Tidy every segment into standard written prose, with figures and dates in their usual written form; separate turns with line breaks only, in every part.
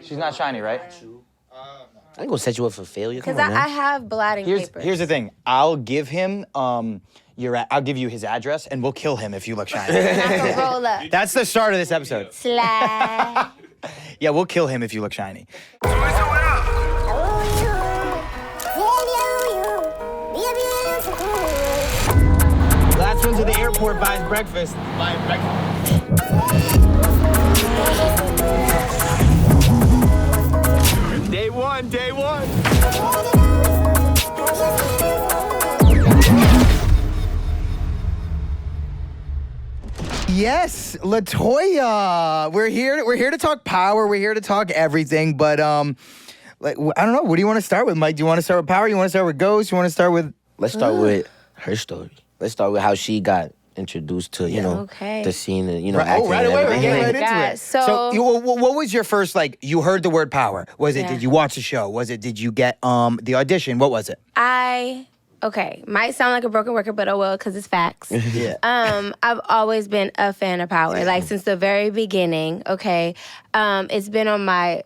She's not shiny, right?
I ain't gonna set you up for failure.
Because I have blotting paper.
Here's the thing. I'll give him I'll give you his address, and we'll kill him if you look shiny.
I'm gonna roll up.
That's the start of this episode.
Slide.
Yeah, we'll kill him if you look shiny. Last one to the airport buys breakfast. Day one. Yes, LaToya. We're here to talk power. We're here to talk everything. But like I don't know. What do you want to start with, Mike? Do you want to start with power? You want to start with ghosts? You want to start with?
Let's start with her story. Let's start with how she got introduced to the scene and acting
right away. We're
and
getting
everything.
right into it.
So
what was your first you heard the word power? Was it? Did you watch the show? Was it? Did you get the audition? What was it?
Might sound like a broken record, but because it's facts.
Yeah.
I've always been a fan of power, since the very beginning. Okay, it's been on my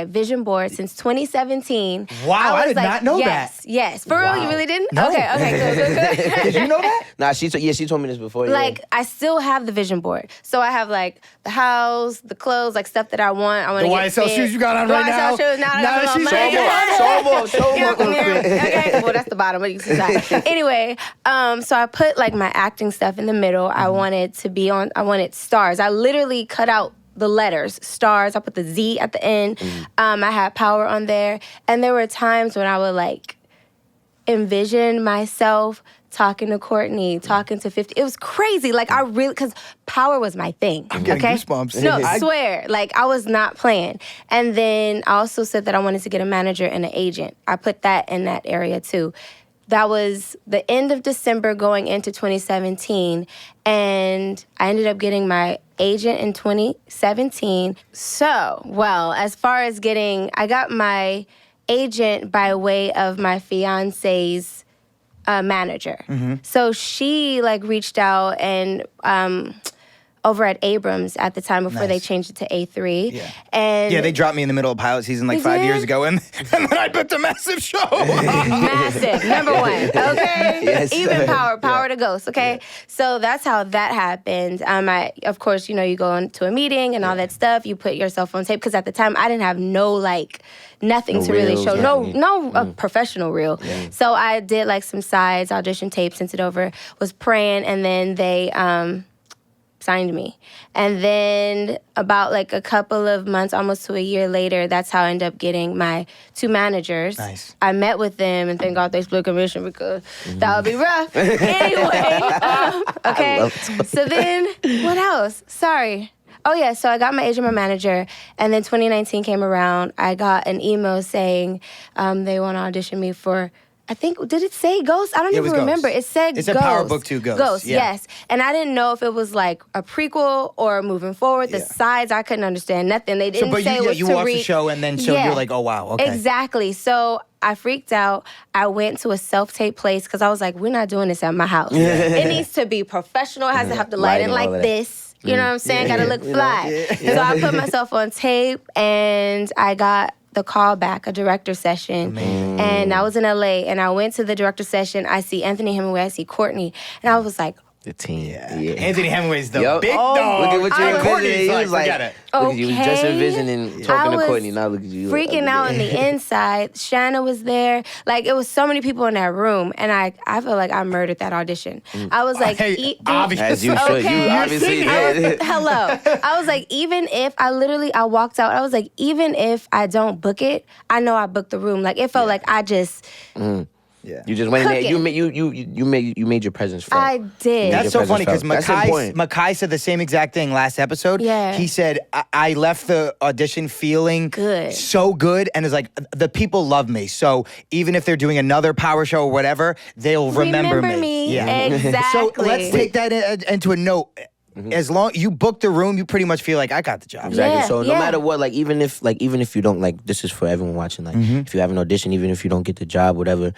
vision board since 2017.
Wow, I did not know that.
Yes, for real, you really didn't?
No.
Okay, good.
Did you know that?
Nah, she told me this before.
I still have the vision board, so I have the house, the clothes, stuff that I want. I want to get
YSL shoes you got on right now.
YSL shoes. Now she's
show more.
Okay, well that's the bottom, but you can see that. Anyway, so I put my acting stuff in the middle. I wanted stars. I literally cut out the letters, stars. I put the Z at the end. I had power on there. And there were times when I would envision myself talking to Courtney, talking to 50. It was crazy. Because power was my thing.
I'm getting goosebumps.
No, I swear. I was not playing. And then I also said that I wanted to get a manager and an agent. I put that in that area too. That was the end of December going into 2017. And I ended up getting my agent in 2017. So, as far as I got my agent by way of my fiance's manager.
Mm-hmm.
So she reached out and over at Abrams at the time before they changed it to A3.
Yeah.
And
they dropped me in the middle of pilot season 5 years ago, and then I booked a massive show.
Massive, number one, okay?
Yes.
Even power to ghosts, okay? Yeah. So that's how that happened. Of course, you go into a meeting and all that stuff. You put yourself on tape, because at the time I didn't have nothing to really show. No professional reel. Yeah. So I did some sides, audition tapes, sent it over, was praying, and then they signed me. And then about a couple of months, almost to a year later, that's how I ended up getting my 2 managers.
Nice.
I met with them, and thank God they split commission, because that would be rough. Anyway, okay. So then, what else? Sorry. Oh, yeah, so I got my agent, my manager, and then 2019 came around. I got an email saying they want to audition me for, I think, did it say Ghost? I don't even remember. It said Ghost.
It's a Power Book 2 Ghost.
Ghost, yes. And I didn't know if it was a prequel or moving forward. The sides, I couldn't understand nothing. They didn't say it was
you watched the show, and then you're like, oh, wow, okay.
Exactly. So I freaked out. I went to a self-tape place, because I was like, we're not doing this at my house. It needs to be professional. It has to have the lighting like this. You know what I'm saying? Gotta look fly. So I put myself on tape, and I got the call back, a director session. And I was in LA, and I went to the director session. I see Anthony Hemingway, I see Courtney, and I was like,
the team. Yeah.
Anthony Hemingway's the big dog.
Look at what you're
Courtney's
envisioning. He was
forget it.
Look at you. You just envisioning talking to Courtney. Now look at you.
Freaking out on the inside. Shanna was there. It was so many people in that room, and I feel like I murdered that audition. I was like,
obviously.
As you should.
Okay.
You obviously did.
Hello. I was like, even if I walked out, I was like, even if I don't book it, I know I booked the room. It felt like I just...
Yeah.
You just went in there. You made your presence felt.
I did.
That's so funny, because Makai said the same exact thing last episode.
Yeah.
He said, I left the audition feeling
good.
So good, and it's the people love me. So even if they're doing another power show or whatever, they'll remember me.
Yeah. Exactly.
So let's take that into a note. As long you book the room, you pretty much feel like I got the job.
Exactly. So no matter what, even if you don't, this is for everyone watching. If you have an audition, even if you don't get the job, whatever,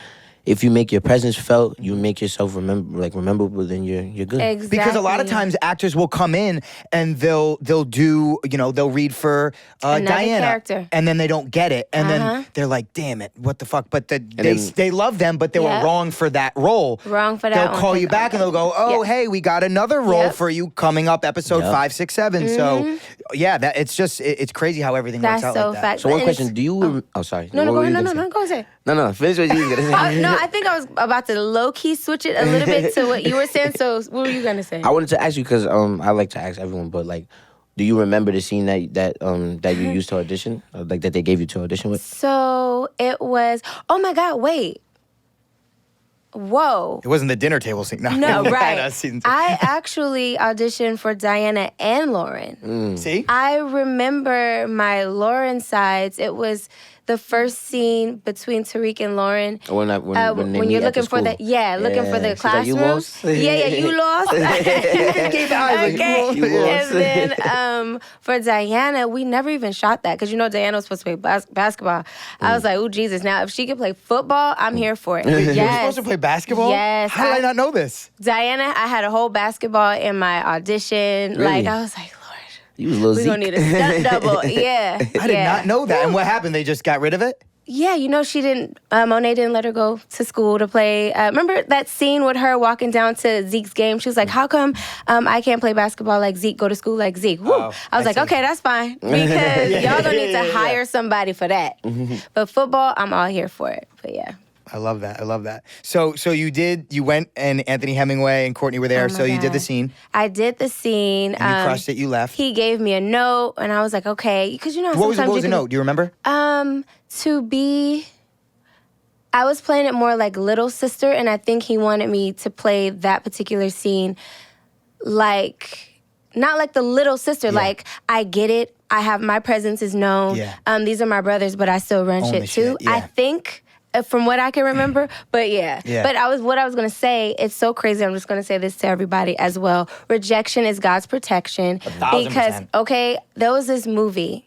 if you make your presence felt, you make yourself rememberable, then you're good.
Exactly.
Because a lot of times actors will come in and they'll do, they'll read for Diana,
character.
and then they don't get it, and then they're like, damn it, what the fuck? But they love them, but they were wrong for that role.
Wrong for that.
They'll call you back and they'll go, oh, hey, we got another role for you coming up, episode 5, 6, 7. So yeah, it's crazy how everything works out like that.
So one question, do you? Sorry.
No, go ahead. No, go ahead.
No, finish what you were gonna say.
No, I think I was about to low-key switch it a little bit to what you were saying. So what were you gonna say?
I wanted to ask you because I like to ask everyone, but like, do you remember the scene that you used to audition, like that they gave you to audition with?
So it was. Oh my God! Wait. Whoa.
It wasn't the dinner table scene.
No, right.
Season 2.
I actually auditioned for Diana and Lauren.
See?
I remember my Lauren sides. It was the first scene between Tariq and Lauren.
When
you're looking for looking for the classroom.
Like, you lost?
You lost. Okay. And then for Diana, we never even shot that because Diana was supposed to play basketball. I was like, oh Jesus! Now if she could play football, I'm here for it.
Yes. You were supposed to play basketball?
Yes.
How did I not know this?
Diana, I had a whole basketball in my audition.
Really?
Like I was like,
you was a little
we're gonna need a stunt double. Yeah.
I did not know that. And what happened? They just got rid of it?
Yeah, she didn't, Monet didn't let her go to school to play. Remember that scene with her walking down to Zeke's game? She was like, how come I can't play basketball like Zeke, go to school like Zeke? Woo. I was like, okay, that's fine. Because y'all gonna need to hire somebody for that. But football, I'm all here for it. But yeah.
I love that. So you went and Anthony Hemingway and Courtney were there, you did the scene.
I did the scene.
And you crushed it, you left.
He gave me a note and I was like, okay. Because
what was the note? Do you remember?
I was playing it more like little sister, and I think he wanted me to play that particular scene like, not like the little sister, like, I get it. I have, my presence is known. Yeah. These are my brothers, but I still run shit too. Yeah. I think, from what I can remember, but yeah. But what I was gonna say, it's so crazy. I'm just gonna say this to everybody as well. Rejection is God's protection.
1,000%.
Because, okay, there was this movie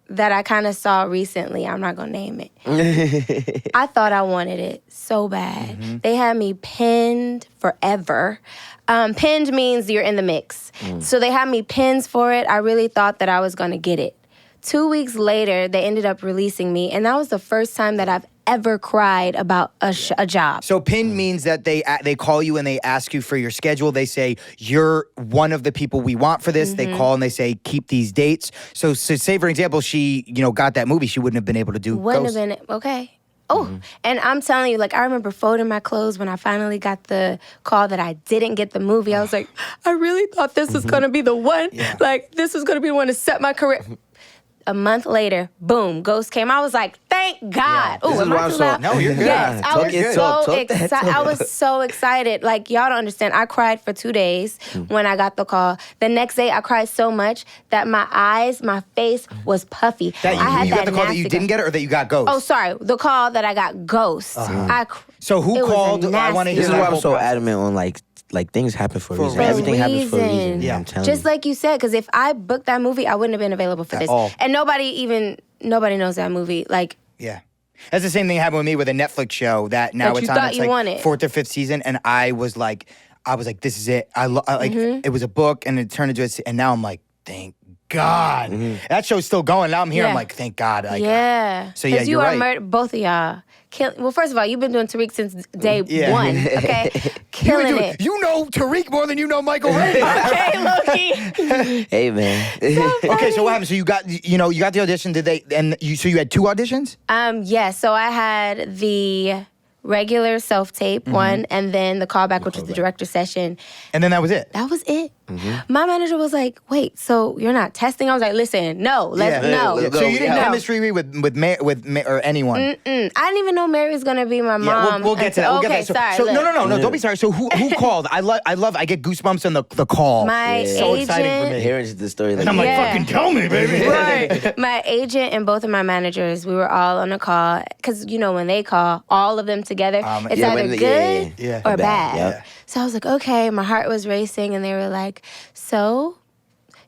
that I kind of saw recently. I'm not gonna name it. I thought I wanted it so bad. They had me pinned forever. Pinned means you're in the mix. So they had me pinned for it. I really thought that I was gonna get it. 2 weeks later, they ended up releasing me, and that was the first time that I've ever cried about a job.
So pinned means that they call you and they ask you for your schedule. They say, you're one of the people we want for this. They call and they say, keep these dates. So say, for example, she got that movie, she wouldn't have been able to do
Wouldn't
Ghost.
have been, okay. Oh, and I'm telling you, like, I remember folding my clothes when I finally got the call that I didn't get the movie. I was like, I really thought this was going to be the one. Yeah. Like, this was going to be the one to set my career. A month later, boom, Ghost came. I was like, thank God.
Yeah. Am I too loud?
No, you're good.
Yes, I was so excited. I was so excited. Like, y'all don't understand. I cried for 2 days when I got the call. The next day, I cried so much that my face was puffy.
You got the call that you didn't get it or that you got Ghost?
Oh, sorry. The call that I got Ghost.
So who called? I want to hear
This is why I'm so adamant on like things happen for a reason. Everything happens for a reason. Yeah, I'm telling you.
Just like you said, because if I booked that movie, I wouldn't have been available for this. And nobody knows that movie. Like,
yeah. That's the same thing happened with me with a Netflix show that now it's on its like 4th or 5th season, and I was like, this is it. It was a book, and it turned into and now I'm like, thank God. That show's still going. Now I'm here. I'm like, thank God. So yeah,
because
you're right.
Both of y'all. Well, first of all, you've been doing Tariq since day one, okay? Killing it.
You know Tariq more than you know Michael Ray.
Okay, Loki.
Hey, man.
Okay, so what happened? So you got the audition. So you had 2 auditions?
Yeah. So I had the regular self-tape one, and then the callback, which was the director session.
And then that was it?
That was it. My manager was like, wait, so you're not testing? I was like, listen, no, let's
So you didn't chemistry with or anyone?
I didn't even know Mary was going to be my mom.
We'll get to that.
Okay,
sorry.
So
no, don't be sorry. So who called? I get goosebumps on the call.
My agent.
So exciting for me.
Hearing the story.
And I'm like, fucking tell me, baby.
Right. My agent and both of my managers, we were all on a call. Because, when they call, all of them together, it's either good or bad.
Yeah.
So I was like, okay, my heart was racing. And they were like, so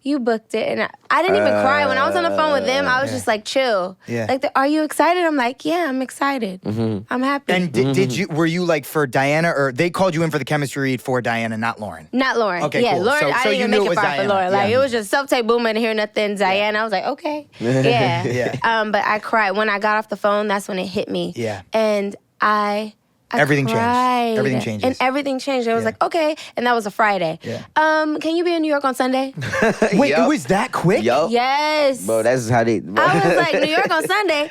you booked it. And I didn't even cry. When I was on the phone with them, I was just like, chill.
Yeah.
Like, are you excited? I'm like, yeah, I'm excited. I'm happy.
And were you like for Diana, or they called you in for the chemistry read for Diana, not Lauren?
Not Lauren.
Okay,
yeah,
cool.
Lauren,
So
I didn't even make it far for Lauren. Like, it was just self-tape boom, I didn't hear nothing. Diana, I was like, okay. Yeah. But I cried. When I got off the phone, that's when it hit me.
Yeah.
And I
everything
cried.
changed. Everything changes.
And everything changed. I was like, okay. And that was a Friday.
Yeah.
Can you be in New York on Sunday?
Wait, it was that quick?
Yes.
Bro, that's how they...
I was like, New York on Sunday?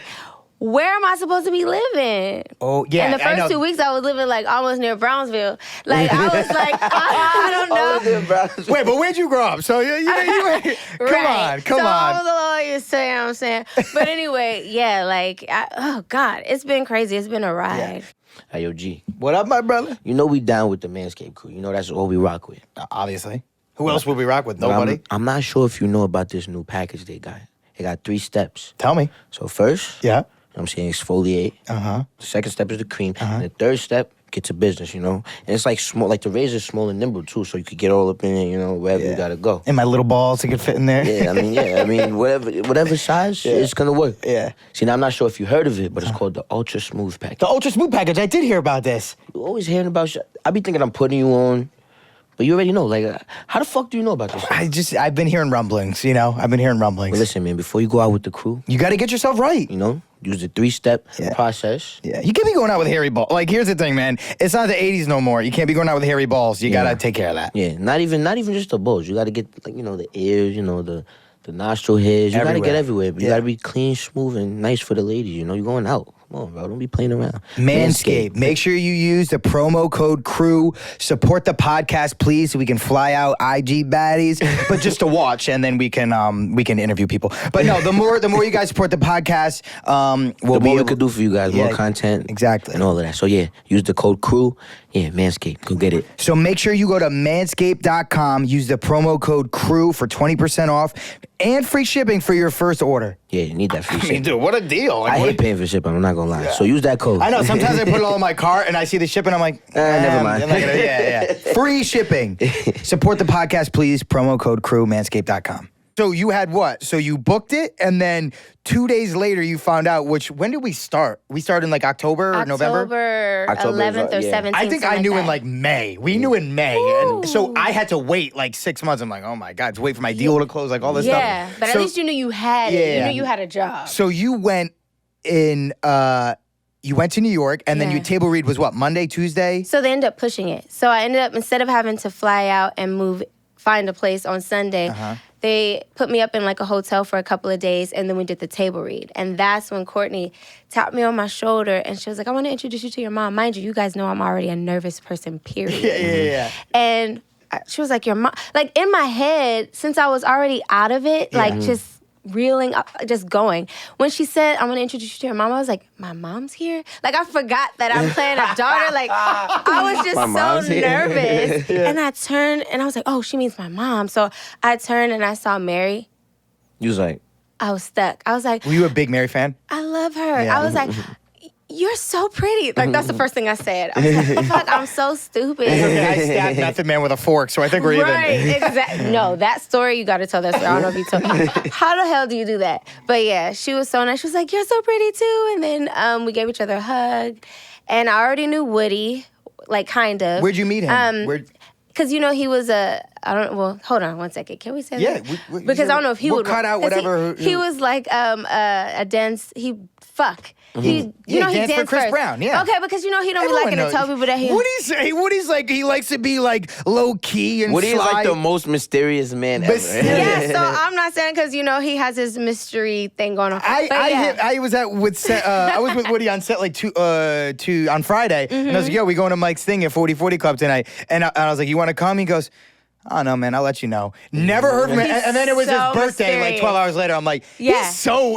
Where am I supposed to be living?
Oh, yeah.
And the first 2 weeks, I was living like almost near Brownsville. Like, I was like, I don't know.
Wait, but where'd you grow up? So you come on.
I was a little used to it, you know what I'm saying? But anyway, yeah, like, oh, God, it's been crazy. It's been a ride.
Hey, yo, G.
What up, my brother?
You know we down with the Manscaped crew. You know that's all we rock with.
Obviously. Who else would we rock with? Nobody?
I'm not sure if you know about this new package they got. They got 3 steps.
Tell me.
So first,
Yeah.
I'm saying exfoliate.
Uh-huh.
The second step is the cream. And the third step, get to business, you know? And it's like small, like the razor's small and nimble too, so you could get all up in it, you know, wherever you gotta go.
And my little balls that could fit in there.
I mean, whatever size, it's gonna work.
Yeah.
See, now I'm not sure if you heard of it, but it's called the Ultra Smooth Package.
The Ultra Smooth package, I did hear about this.
You always hearing about shit. I be thinking I'm putting you on, but you already know. Like, how the fuck do you know about this?
I've been hearing rumblings, you know? I've been hearing rumblings.
Well, listen, man, before you go out with the crew,
You got to get yourself right.
you know, use the 3-step
Yeah.
process.
Yeah, you can't be going out with hairy balls. Like, here's the thing, man. It's not the 80s no more. You can't be going out with hairy balls. You got to take care of that.
Yeah, not even just the balls. You got to get, like, you know, the ears, you know, the nostril hairs. You got to get everywhere. But you got to be clean, smooth, and nice for the ladies. You know, you're going out. Come on, bro. Don't be playing around.
Manscaped. Make sure you use the promo code CREW. Support the podcast, please, so we can fly out IG baddies, but just to watch, and then we can interview people. But no, the more you guys support the podcast,
the more we could do for you guys, more content,
exactly,
and all of that. So yeah, use the code CREW. Yeah, Manscaped. Go get it.
So make sure you go to manscaped.com. Use the promo code CREW for 20% off and free shipping for your first order.
Yeah, you need that free shipping.
Dude, what a deal!
I hate paying for shipping. I'm not gonna lie. Yeah. So use that code.
I know. Sometimes I put it all in my cart and I see the shipping. I'm like,
never mind.
Yeah. Free shipping. Support the podcast, please. Promo code CREW, manscaped.com. So you had what? So you booked it, and then 2 days later you found out. When did we start? We started in like October or November?
October 11th or 17th.
I think I knew in like May. We knew in May. And so I had to wait like 6 months. I'm like, oh my God, to wait for my deal to close, like all this stuff.
Yeah, but at least you knew you had it. You knew you had a job.
So you went in... You went to New York, and then your table read was what, Monday, Tuesday?
So they ended up pushing it. So I ended up, instead of having to fly out and find a place on Sunday, they put me up in like a hotel for a couple of days, and then we did the table read. And that's when Courtney tapped me on my shoulder, and she was like, I want to introduce you to your mom. Mind you guys know I'm already a nervous person, period.
Yeah.
And she was like, your mom, like in my head, since I was already out of it, like just reeling up, just going. When she said, I'm going to introduce you to your mom, I was like, my mom's here? Like, I forgot that I'm playing a daughter. Like, I was just so nervous. And I turned, and I was like, oh, she means my mom. So I turned, and I saw Mary.
You was like...
I was stuck. I was like...
Were you a big Mary fan?
I love her. Yeah. I was like... You're so pretty. Like, that's the first thing I said. I was like, fuck, I'm so stupid.
I stabbed Method Man with a fork, so I think we're even.
Right, exactly. No, that story, you got to tell that story. I don't know if you told me. How the hell do you do that? But yeah, she was so nice. She was like, you're so pretty too. And then we gave each other a hug. And I already knew Woody, like, kind of.
Where'd you meet him?
Because, you know, he was well, hold on one second. Can we say that?
Yeah.
Because I don't know if he would.
cut out whatever.
He was like a dance, He
danced for Chris
first.
Brown, yeah.
Okay, because you know he don't be liking to tell people that he...
Woody's like, he likes to be like low-key and
Woody
sly.
is like the most mysterious man ever.
Yeah, so I'm not saying because, you know, he has his mystery thing going on.
I was with Woody on set like on Friday, and I was like, yo, we going to Mike's thing at 40/40 Club tonight. And I was like, you want to come? He goes... Oh, no, man, I'll let you know. Never heard from him. And then it was his birthday, like 12 hours later. I'm like, he don't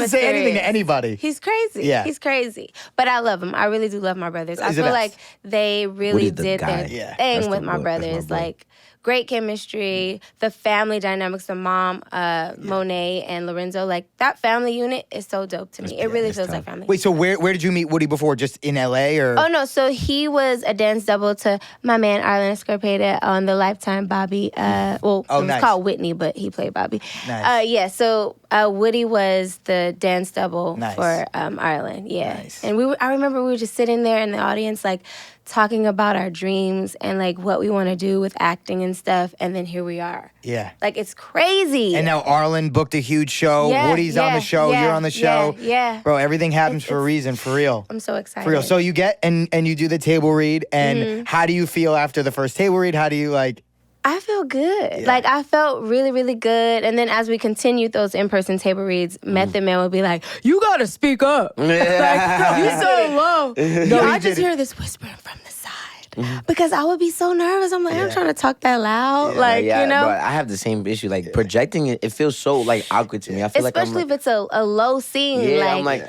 say anything to anybody.
He's crazy.
Yeah.
He's crazy. But I love him. I really do love my brothers. I feel like they really did their thing with my brothers. Like, great chemistry. The family dynamics, the mom, Monet and Lorenzo, like that family unit is so dope to me. It really feels like family.
Wait, so where did you meet Woody before? Just in LA or?
Oh no, so he was a dance double to my man Arlen Escarpeta on the Lifetime Bobby. It was called Whitney, but he played Bobby.
Nice.
So Woody was the dance double for Arlen. Yeah.
Nice.
And I remember we were just sitting there in the audience like talking about our dreams and like what we want to do with acting and stuff, and then here we are.
Yeah.
Like it's crazy.
And now Arlen booked a huge show. Woody's on the show. You're on the show.
Yeah.
Bro, everything happens for a reason, for real.
I'm so excited.
For real. So you get and you do the table read, and how do you feel after the first table read? How do you like?
I feel good. Like, I felt really, really good. And then as we continued those in-person table reads, Method Man would be like, you got to speak up. Like, you so low. No, I just hear this whispering from the side. Because I would be so nervous. I'm like, I'm trying to talk that loud. Like, you know?
But I have the same issue. Like, projecting it feels so, like, awkward to me. I feel
especially if it's a low scene.
Yeah, I'm like...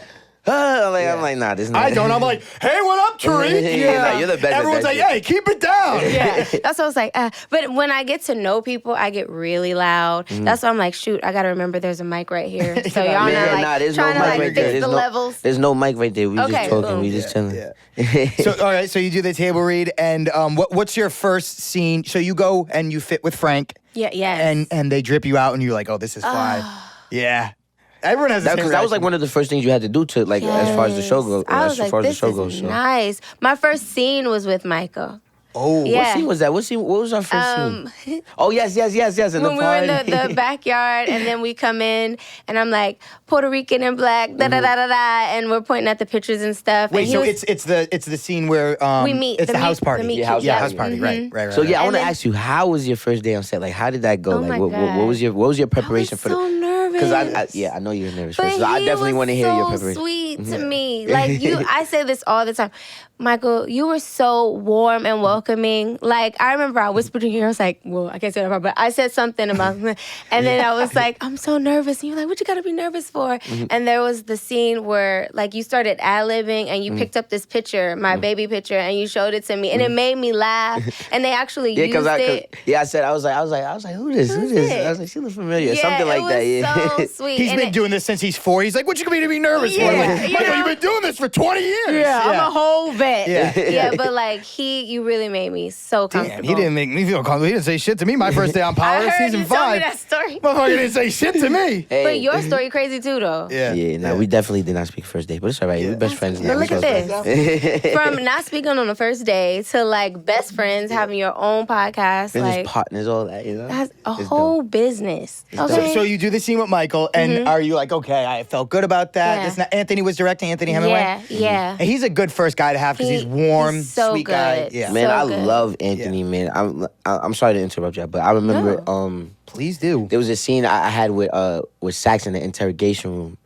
I'm like, nah, this is not.
I don't. I'm like, hey, what up, Tariq?
Nah, you're the best.
Everyone's like, hey, keep it down.
Yeah, that's what I was like. But when I get to know people, I get really loud. That's why I'm like, shoot, I gotta remember there's a mic right here. So y'all not like trying to like fix the levels.
There's no mic right there. We just talking. We just chilling.
So all right, so you do the table read, and what's your first scene? So you go and you fit with Frank.
Yeah.
And they drip you out, and you're like, oh, this is fine. Yeah. Everyone has
because that was like one of the first things you had to do to like as far as the show goes.
I was like, this is nice. My first scene was with Michael.
Oh,
yeah.
What scene was that? What was our first scene? Oh, yes. In
when we were in the backyard, and then we come in, and I'm like, Puerto Rican and black, da-da-da-da-da, and we're pointing at the pictures and stuff.
Wait, so it's the scene where
we meet.
It's the house party. House party, right.
So yeah, I want to ask you, how was your first day on set? Like, how did that go?
Oh
like, what was your preparation for?
So nervous.
Because I know you were nervous.
But
so I definitely want to hear your preparation.
So sweet to me. Like I say this all the time. Michael, you were so warm and welcoming. Like, I remember I whispered in your ear, I was like, well, I can't say that part, but I said something about, and then I was like, I'm so nervous. And you're like, what you gotta be nervous for? And there was the scene where, like, you started ad-libbing and you picked up this picture, my baby picture, and you showed it to me, and it made me laugh. And they actually used it.
I was like, who this? I was like, she looks familiar. Something like that. Yeah,
so sweet.
He's been doing this since he's 4. He's like, what you gonna be nervous for? Like, Michael, you've been doing this for 20 years.
Yeah, I'm a whole vet.
Yeah,
but like you really made me so comfortable.
Damn, he didn't make me feel comfortable. He didn't say shit to me my first day on Power,
I heard
season
you
5.
told me that story.
Motherfucker didn't say shit to me.
Hey.
But your story crazy too, though.
Yeah. We definitely did not speak first day, but it's all right. We're best friends now.
But look at this. From not speaking on the first day to like best friends, having your own podcast,
business
like
partners, all that. You know,
that's a whole business. Okay.
So you do the scene with Michael, and are you like, okay, I felt good about that.
Yeah.
Anthony was directing. Anthony Hemingway.
Yeah.
And he's a good first guy to have because he's warm,
he's so
sweet
good.
guy. Yeah.
Man,
So
I
good.
love Anthony, man. I'm sorry to interrupt you, but I remember
Please do.
there was a scene I had with Sax in the interrogation room,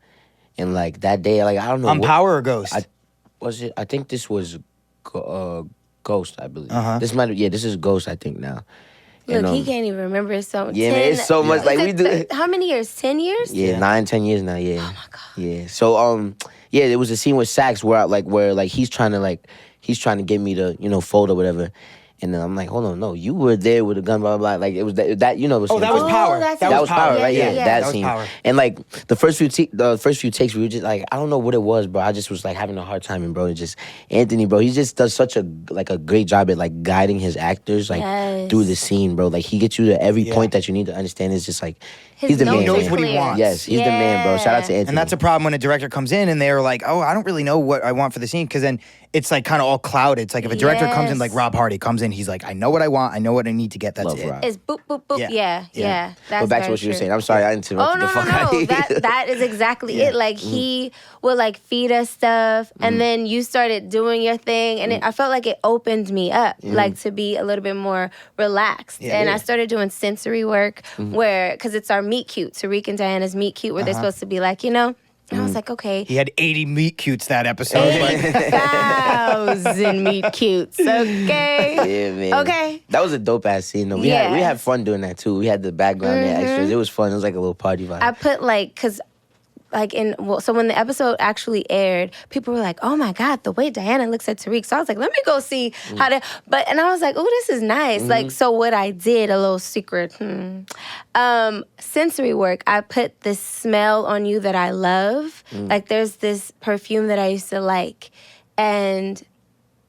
and like that day, like I don't know
On Power or Ghost?
I think this was Ghost, I believe. This is Ghost, I think now.
Look,
And,
he can't even remember so.
Yeah, man, it's so much. Like we do.
How many years? 10 years?
Yeah, 9-10 years now. Yeah.
Oh my god.
Yeah. So there was a scene with Sax where he's trying to get me to fold or whatever. And then I'm like, hold on, no, you were there with a gun, blah, blah, blah. Like, it was that
that was Power.
That was Power, right? Yeah,
yeah.
that scene.
Power.
And, like, the first few takes, we were just, like, I don't know what it was, bro. I just was, like, having a hard time. And, bro, Anthony, bro, he just does such a great job at, like, guiding his actors, like, through the scene, bro. Like, he gets you to every point that you need to understand. It's just, like, he's the man.
He knows what he wants.
Yes, he's the man, bro. Shout out to Anthony.
And that's a problem when a director comes in and they're like, oh, I don't really know what I want for the scene. Because then it's like kind of all clouded. It's like if a director comes in, like Rob Hardy comes in, he's like, I know what I want. I know what I need to get. That's it.
It's boop, boop, boop. Yeah.
But back to what you were saying. I'm sorry, I interrupted the fuck out of you.
That is exactly it. Like, he would, like, feed us stuff, and then you started doing your thing, and I felt like it opened me up, like, to be a little bit more relaxed. And I started doing sensory work because it's our meet cute, Tariq and Diana's meet cute, where they're supposed to be like, And I was like, okay.
He had 80 meet cutes that episode.
80,000 meet cutes, okay?
Yeah, man.
Okay.
That was a dope-ass scene, though. We had fun doing that, too. We had the background there, extras. It was fun. It was like a little party vibe.
I put, like, because so when the episode actually aired, people were like, "Oh my God, the way Diana looks at Tariq." So I was like, "Let me go see how to." And I was like, "Oh, this is nice." Like, so what I did, a little secret, sensory work. I put this smell on you that I love. Like, there's this perfume that I used to like, and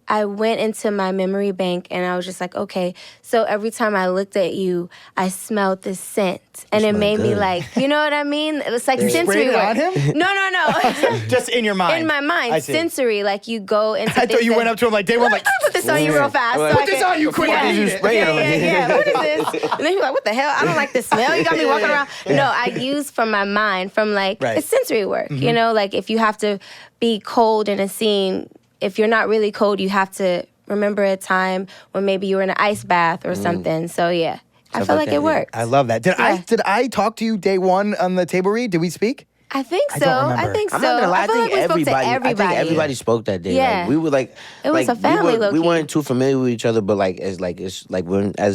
I went into my memory bank and I was just like, okay, so every time I looked at you, I smelled this scent. And it made me like, you know what I mean? It was like sensory work.
On him?
No.
Just in your mind.
In my mind. Sensory. Like you go into
I thought you went up to him like, day one, like,
put this on you real fast.
Put this on you quick.
You spray it on me.
Yeah. What is this? And then you're like, what the hell? I don't like the smell. You got me walking around. Yeah. No, I use from my mind, from like, it's sensory work. You know, like if you have to be cold in a scene, if you're not really cold, you have to remember a time when maybe you were in an ice bath or something. So yeah, I feel like it worked.
I love that. Did I talk to you day one on the table read? Did we speak?
I think so. I think so.
I'm not gonna lie. I think
everybody.
I think everybody spoke that day.
Yeah.
Like, we were like,
it was a family.
We weren't too familiar with each other, but as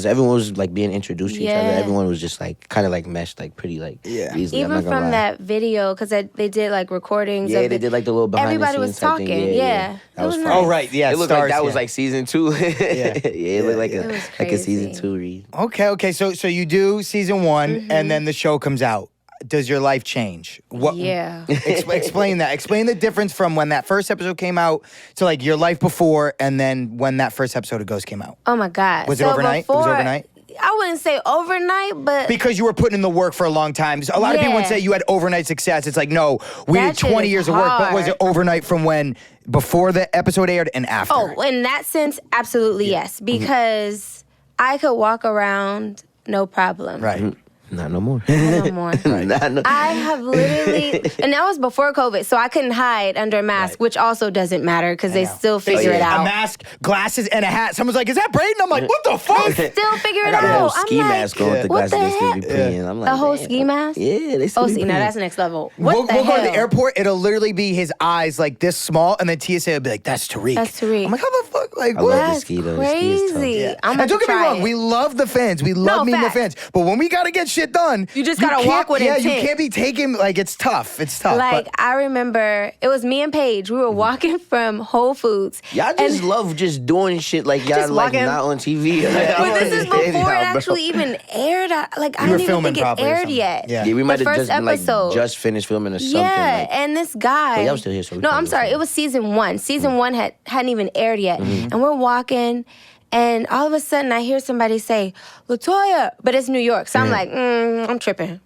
everyone was like being introduced to each other, everyone was just like kind of like meshed, like pretty like easily.
Even from that video, because they did like recordings.
Yeah, they did like the little behind
everybody
the
was
scenes
talking.
Yeah.
That was nice.
Oh right, yeah.
It looked like that was like season 2. It looked like a season 2 read.
Okay. So you do season 1, and then the show comes out. Does your life change?
Yeah.
Explain that. Explain the difference from when that first episode came out to like your life before, and then when that first episode of Ghost came out.
Oh my God.
Was it overnight? It was overnight?
I wouldn't say overnight, but
because you were putting in the work for a long time. A lot of people would say you had overnight success. It's like, no, we had 20 years of work. But was it overnight from when before the episode aired and after?
Oh, in that sense, absolutely yes. Because I could walk around no problem.
Right.
Not no more.
No more. I have literally, and that was before COVID, so I couldn't hide under a mask, which also doesn't matter because they still figure it out.
A mask, glasses, and a hat. Someone's like, "Is that Brayden?" I'm like, "What the fuck?"
They still figure it
I got
out.
a whole ski mask on with the glasses they still be paying. I'm like,
a whole ski mask?
Yeah, they still be
now that's next level. We'll
go to the airport. It'll literally be his eyes like this small, and then TSA will be like, "That's Tariq."
That's Tariq.
I'm like, how the fuck? Like,
I love the ski though.
Crazy.
And don't get me wrong, we love the fans. We love meeting the fans. But when we gotta get shit done,
you just gotta walk with intent.
Yeah, you can't be taking like it's tough. It's tough.
Like I remember, it was me and Paige. We were walking from Whole Foods.
Y'all just love just doing shit like y'all like not on TV.
But this is before it actually even aired. Like I didn't even think it aired yet.
Yeah, we might have just been, like just finished filming or something.
Yeah, and this guy.
Y'all still here? So
no, I'm sorry. It was season 1. Season 1 hadn't even aired yet, and we're walking. And all of a sudden, I hear somebody say, "LaToya," but it's New York. So I'm like, I'm tripping.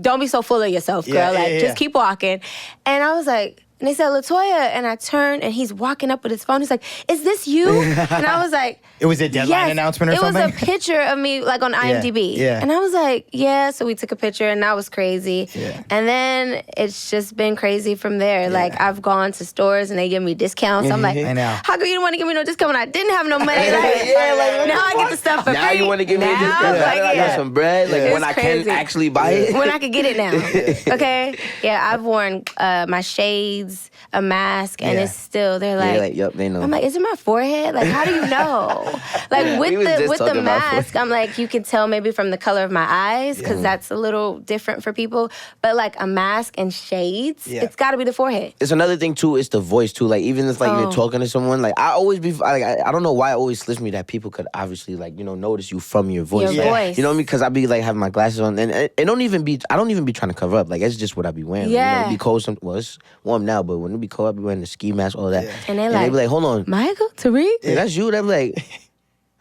Don't be so full of yourself, girl. Just keep walking. And I was like, and they said, "LaToya," and I turned, and he's walking up with his phone. He's like, "Is this you?" And I was like,
"It was a deadline announcement or something?"
It was a picture of me, like, on IMDb.
Yeah.
And I was like, yeah. So we took a picture, and that was crazy.
Yeah.
And then it's just been crazy from there. Yeah. Like, I've gone to stores, and they give me discounts. I'm like,
I know.
How come you didn't want to give me no discount when I didn't have no money? Like, now I get the stuff for free.
Now you want to give me a discount? I got some bread. Like, when I can actually buy it.
When I can get it now. Okay? Yeah, I've worn my shades, a mask, and it's still, they're like,
yep, they know.
I'm like, is it my forehead? Like, how do you know? Like, with the mask, I'm like, you can tell maybe from the color of my eyes, because that's a little different for people. But like a mask and shades, it's got to be the forehead.
It's another thing too. It's the voice too. Like even if like you're talking to someone, like I always be like I don't know why it always slips me that people could obviously like notice you from your voice.
Your voice.
You know what I mean? Because I be like having my glasses on, and it don't even be. I don't even be trying to cover up. Like it's just what I be wearing.
Yeah.
It be cold. Well, it's warm now, but when it be cold, I be wearing the ski mask, all that.
And they
be like, hold on,
Michael, Tariq,
that's you. They be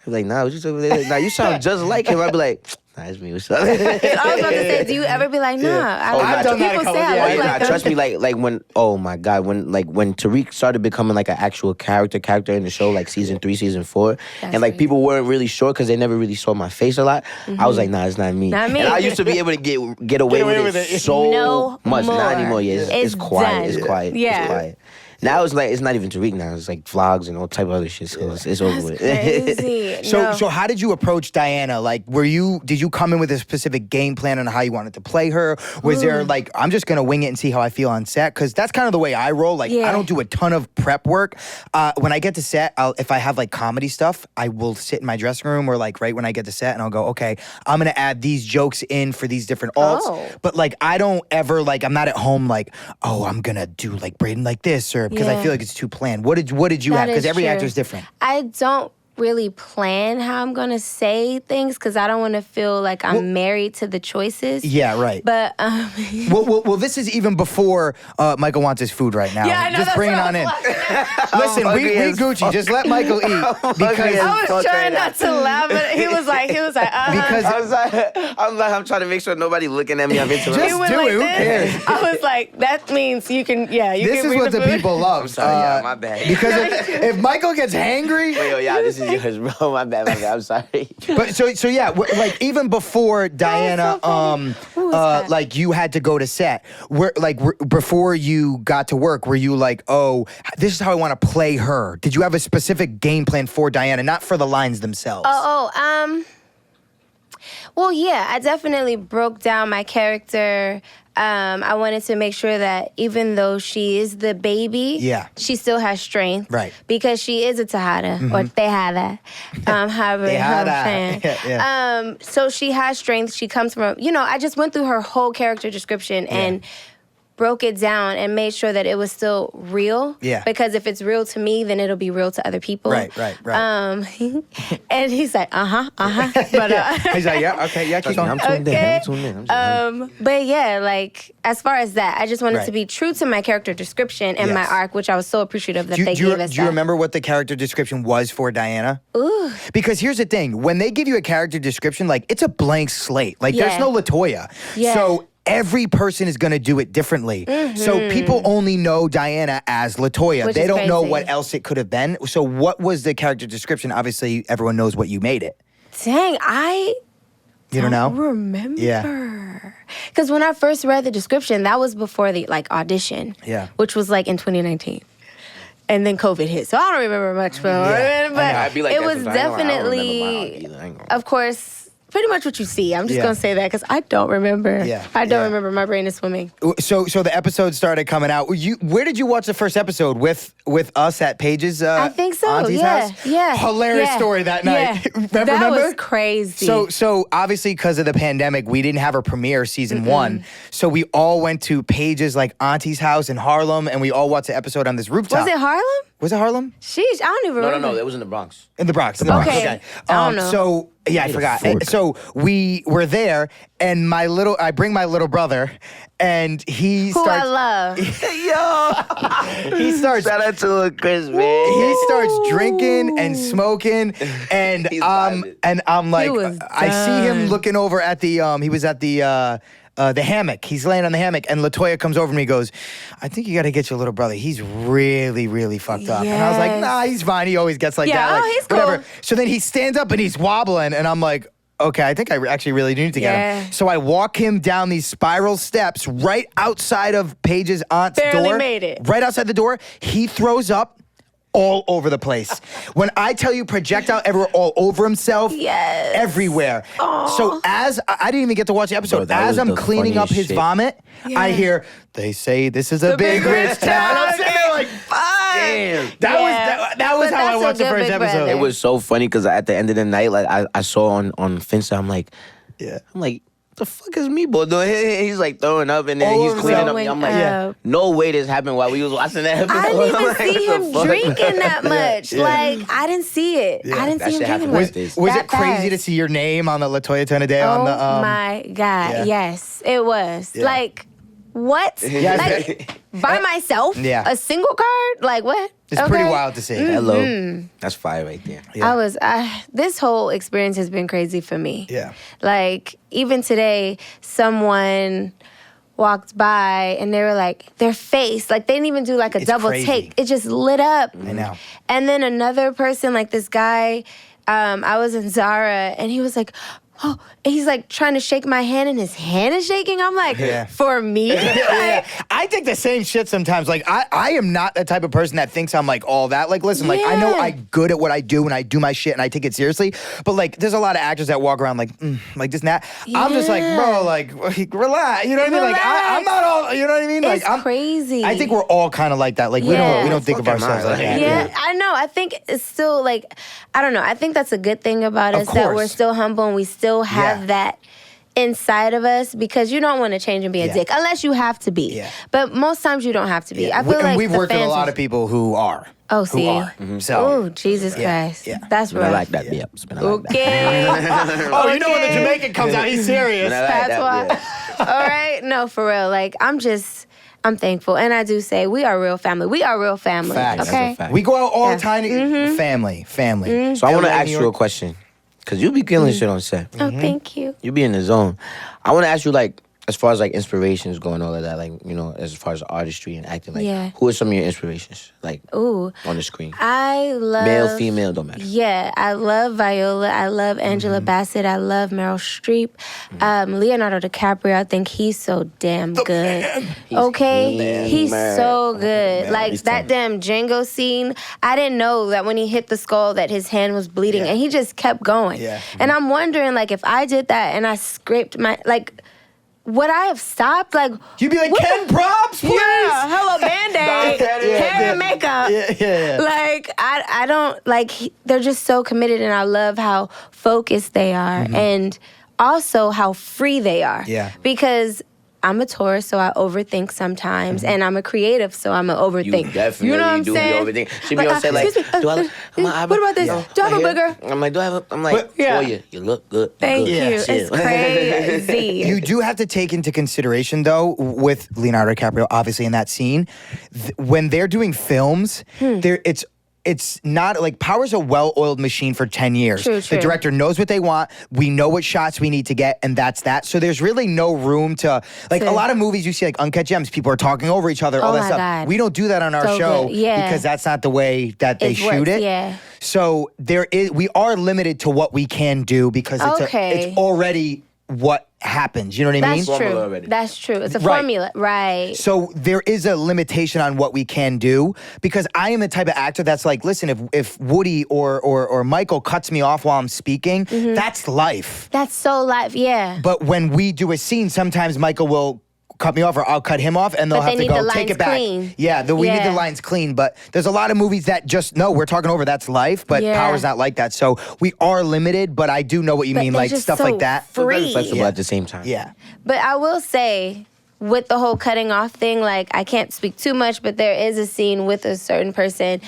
like, nah, what you talking about? Nah, you sound just like him. I be like, nah, it's me. What's up?
I was about to say, do you ever be like, nah?
I've done that a couple
times.
Trust me, like when, oh my God, when Tariq started becoming like an actual character in the show, like season 3, season 4, and like people weren't really sure because they never really saw my face a lot. I was like, nah, it's not me.
Not me.
And I used to be able to get away with it so much. Not anymore. Yeah, it's quiet.
Done.
It's quiet.
Yeah.
It's quiet. Now it's like, it's not even Tariq now. It's like vlogs and all type of other shit. So it's over with.
Crazy.
So how did you approach Diana? Like, did you come in with a specific game plan on how you wanted to play her? Was there like, I'm just gonna wing it and see how I feel on set? Because that's kind of the way I roll. Like, I don't do a ton of prep work. When I get to set, if I have like comedy stuff, I will sit in my dressing room or like right when I get to set and I'll go, okay, I'm gonna add these jokes in for these different alts. But like, I don't ever like, I'm not at home like, oh, I'm gonna do like Brayden like this, or because I feel like it's too planned. What did you have? Because every actor's different.
I don't really plan how I'm gonna say things because I don't want to feel like I'm married to the choices.
Yeah, right.
But
well, this is even before Michael wants his food right now.
Yeah, I know,
just bring it on in. Listen, we Gucci. Just let Michael eat because
I was trying not to laugh, but he was like, because
I'm trying to make sure nobody looking at me. I'm into
just do it. Who cares?
I was like, that means you can. Yeah, you
this
can.
This is what the people love.
I'm sorry, my bad.
Because if Michael gets hangry,
this is yours, bro. My bad. I'm sorry.
But so yeah, like even before Diana, like you had to go to set. Before you got to work, were you like, oh, this is how I want to play her? Did you have a specific game plan for Diana, not for the lines themselves?
Well, yeah, I definitely broke down my character. I wanted to make sure that even though she is the baby, she still has strength.
Right.
Because she is a Tejada, or Tejada, however I'm saying. So she has strength. She comes from, I just went through her whole character description and broke it down and made sure that it was still real.
Yeah.
Because if it's real to me, then it'll be real to other people.
Right.
And he's like, But
he's like, yeah, okay, yeah, keep going.
I'm tuned in.
But yeah, like as far as that, I just wanted to be true to my character description and my arc, which I was so appreciative that they gave us.
Do you remember what the character description was for Diana?
Ooh.
Because here's the thing: when they give you a character description, like it's a blank slate. Like there's no LaToya.
Yeah.
So every person is going to do it differently. So people only know Diana as LaToya.
Which
they
is
don't know
crazy.
what else it could have been. So what was the character description? Obviously, everyone knows what you made it.
Dang, I
don't know?
remember.
Yeah.
Because when I first read the description, that was before the audition.
Yeah.
Which was in 2019. And then COVID hit, so I don't remember much. But
I'd be like
it
that
was definitely, of course, pretty much what you see. I'm just gonna say that because I don't remember. I don't remember. My brain is swimming.
So the episode started coming out. Where did you watch the first episode with us at Paige's?
I think so.
Auntie's house?
Yeah.
Hilarious story that night. Remember?
That was crazy.
So obviously because of the pandemic, we didn't have a premiere season 1. So we all went to Paige's Auntie's house in Harlem, and we all watched the episode on this rooftop.
Was it Harlem?
Was it Harlem?
Sheesh, I don't even remember.
No, it was in the Bronx.
In the Bronx.
Okay. I don't know.
So yeah, I forgot. So we were there, and I bring my little brother, and he starts.
Who I love.
He starts.
Shout out to Chris, man.
He starts drinking and smoking, and I'm like, I see him looking over at the. He was at the hammock. He's laying on the hammock, and LaToya comes over to me and goes, I think you got to get your little brother. He's really, really fucked up. And I was like, nah, he's fine. He always gets like that.
He's
whatever.
cool.
So then he stands up and he's wobbling, and I'm like, okay, I think I actually really do need to get him. So I walk him down these spiral steps right outside of Paige's aunt's door.
Barely made it.
Right outside the door. He throws up all over the place. When I tell you projectile everywhere, all over himself, everywhere.
Aww.
So as I didn't even get to watch the episode, as I'm cleaning up his vomit, I hear, they say this is a big rich town. I'm sitting there like, damn. That was how I watched the first episode.
It was so funny because at the end of the night, I saw on Finsta, I'm like, the fuck is Meatball doing? He's throwing up and then he's cleaning up. I'm like, no way this happened while we was watching that episode.
I didn't even see him drinking that much. I didn't see it. I didn't see him drinking much.
Was it crazy to see your name on the LaToya Tonodeo on the
my God, yes, it was. What? By myself? A single card? What?
It's pretty wild to see.
Hello. That's fire right there.
This whole experience has been crazy for me.
Yeah.
Even today, someone walked by and they were their face, they didn't even do a double take. It just lit up.
I know.
And then another person, this guy, I was in Zara and he was like, oh, and he's like trying to shake my hand and his hand is shaking. I'm like, for me?
Yeah. I think the same shit sometimes. Like, I am not the type of person that thinks I'm like all that. Like, listen, like, I know I'm good at what I do and I do my shit and I take it seriously. But like, there's a lot of actors that walk around like this and that. I'm just like, bro, like, relax. You know what I mean? Like, I'm not all, you know what I mean? Like,
I'm crazy.
I think we're all kind of like that. Like, we don't think of ourselves like that.
Yeah, I know. I think it's still like, I don't know. I think that's a good thing about us, that we're still humble and we still have that inside of us, because you don't want to change and be a dick unless you have to be. Yeah. But most times you don't have to be. I feel like
we've worked with a lot of people who are.
Oh, see.
So,
oh, Jesus Christ. Yeah. That's right.
I like that. Yeah.
Okay.
Oh, you know when the Jamaican comes out, he's serious.
That's why. All right. No, for real. Like, I'm thankful. And I do say we are real family. We are real family.
Facts.
Okay?
We go out all the time. Family.
So I want to ask you a question. Because you be killing shit on set.
Oh, thank you.
You be in the zone. I want to ask you, like, as far as, like, inspirations going, all of that, like, you know, as far as artistry and acting, like, who are some of your inspirations, like, on the screen?
I love...
Male, female, don't matter.
Yeah, I love Viola. I love Angela Bassett. I love Meryl Streep. Leonardo DiCaprio, I think he's so damn good. He's so good. Like, that damn Django scene, I didn't know that when he hit the skull that his hand was bleeding, and he just kept going. Yeah. And I'm wondering, like, if I did that and I scraped my... like, would I have stopped? Like,
you'd be like, Ken, props, please.
Yeah, hello, Band-Aid, hair and makeup.
Yeah.
Like, I don't, like, they're just so committed, and I love how focused they are, and also how free they are. Yeah. Because I'm a Taurus, so I overthink sometimes, and I'm a creative, so I'm an overthink.
You definitely
what I'm saying?
Overthink. She be on say like,
what about this? Do I have a booger?
I'm like, do I have a? I'm like, you look good.
Thank you. It's crazy.
You do have to take into consideration, though, with Leonardo DiCaprio, obviously in that scene, when they're doing films, it's not like Power's a well-oiled machine for 10 years. True. The director knows what they want. We know what shots we need to get, and that's that. So there's really no room to, like, a lot of movies you see, like Uncut Gems, people are talking over each other, all that stuff. God. We don't do that on our show because that's not the way that they shoot it. Yeah. So we are limited to what we can do because it's already what happens. You know what I mean?
That's true. That's true. It's a formula. Right.
So there is a limitation on what we can do, because I am the type of actor that's like, listen, if Woody or Michael cuts me off while I'm speaking, that's life.
That's so life, yeah.
But when we do a scene, sometimes Michael will cut me off or I'll cut him off, and they'll have to go take it back.
Clean.
Yeah, we need the lines clean. But there's a lot of movies that just, no, we're talking over, that's life, but Power's not like that. So we are limited, but I do know what you mean, like stuff
so
like that.
Free.
Very flexible at the same time.
Yeah.
But I will say, with the whole cutting off thing, like, I can't speak too much, but there is a scene with a certain person.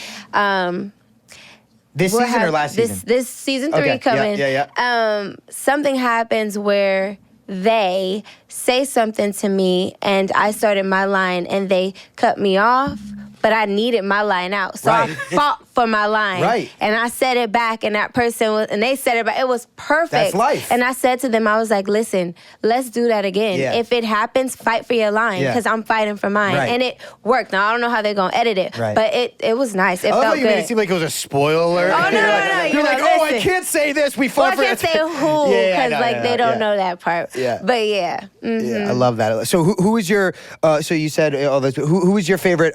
This season or last season?
This season 3 coming.
Yeah.
Something happens where they say something to me, and I started my line, and they cut me off, but I needed my line out. So I fought for my line. Right. And I said it back, and that person and they said it back. It was perfect.
That's life.
And I said to them, I was like, listen, let's do that again. Yeah. If it happens, fight for your line, because I'm fighting for mine. Right. And it worked. Now, I don't know how they're going to edit it, but it was nice. It felt good.
You made it seem like it was a spoiler.
Oh, no.
You're like, oh, I can't say this. We fought for it.
I can't say who, because they don't know that part. Yeah. But yeah.
Yeah, I love that. So who is your, so you said, who is your favorite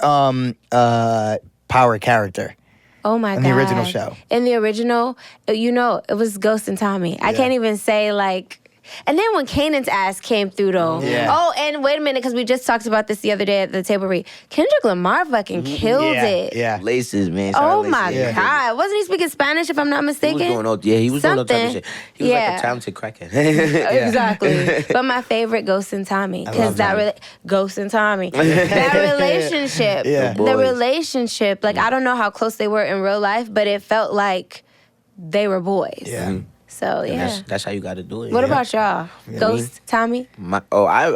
Power character?
Oh my God.
In the original show.
In the original, it was Ghost and Tommy. Yeah. I can't even say, like... And then when Kanan's ass came through, though. Yeah. Oh, and wait a minute, because we just talked about this the other day at the table read. Kendrick Lamar fucking killed it.
Yeah. Laces, man.
Oh my God. Wasn't he speaking Spanish, if I'm not mistaken?
He was doing all type of shit. He was like a talented crackhead.
Exactly. But my favorite, Ghost and Tommy. Because Ghost and Tommy. That relationship. The relationship. Like, I don't know how close they were in real life, but it felt like they were boys. Yeah. So, yeah.
That's how you got to do it.
What about y'all? Ghost, Tommy?
I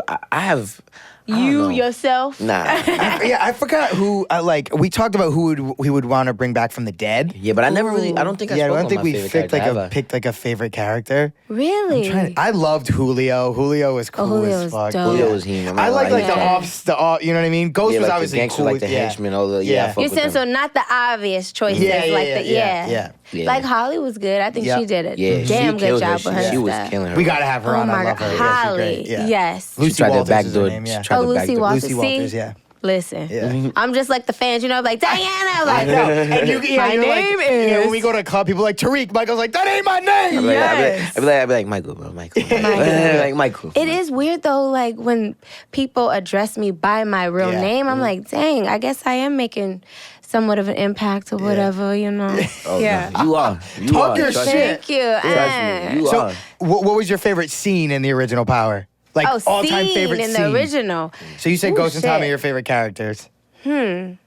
You yourself?
Nah.
I forgot who. We talked about who we would want to bring back from the dead.
Yeah, but I never really. I don't think I.
Yeah, I
spoke
don't
on
think
my
we
favorite
picked like a favorite character.
Really?
I loved Julio. Julio was cool
Julio
as
was
fuck.
dope.
Julio was him.
I like the off. You know what I mean? Ghost was
like
obviously
the gangsters,
cool.
like the henchmen. All the I fuck
You're
with
saying
them.
so not the obvious choices.
Yeah.
Like Holly was good. I think she did a
Yeah,
damn
she
good job
her.
with her
She was
stuff.
killing her.
We gotta have her on. I love her.
Holly,
Yeah,
yes.
Lucy
tried to
Walters is her
backdoor.
name, yeah.
Lucy Walters.
Lucy Walters, yeah.
Listen, I'm just like the fans, you know, like Diana, like
no. And
my name is.
when we go to a club, people are like Tariq. Michael's like, that ain't my name.
I'd be like Michael, bro, Michael. Like Michael.
It is weird though, like when people address me by my real name, I'm like, dang, I guess I am making somewhat of an impact or whatever, you know.
No, you are.
Talk your shit.
Thank you.
Trust me, you are.
What was your favorite scene in the original Power? Like all-time favorite
in
scene.
the original.
So you said Ghost and Tommy are your favorite characters.
Damn,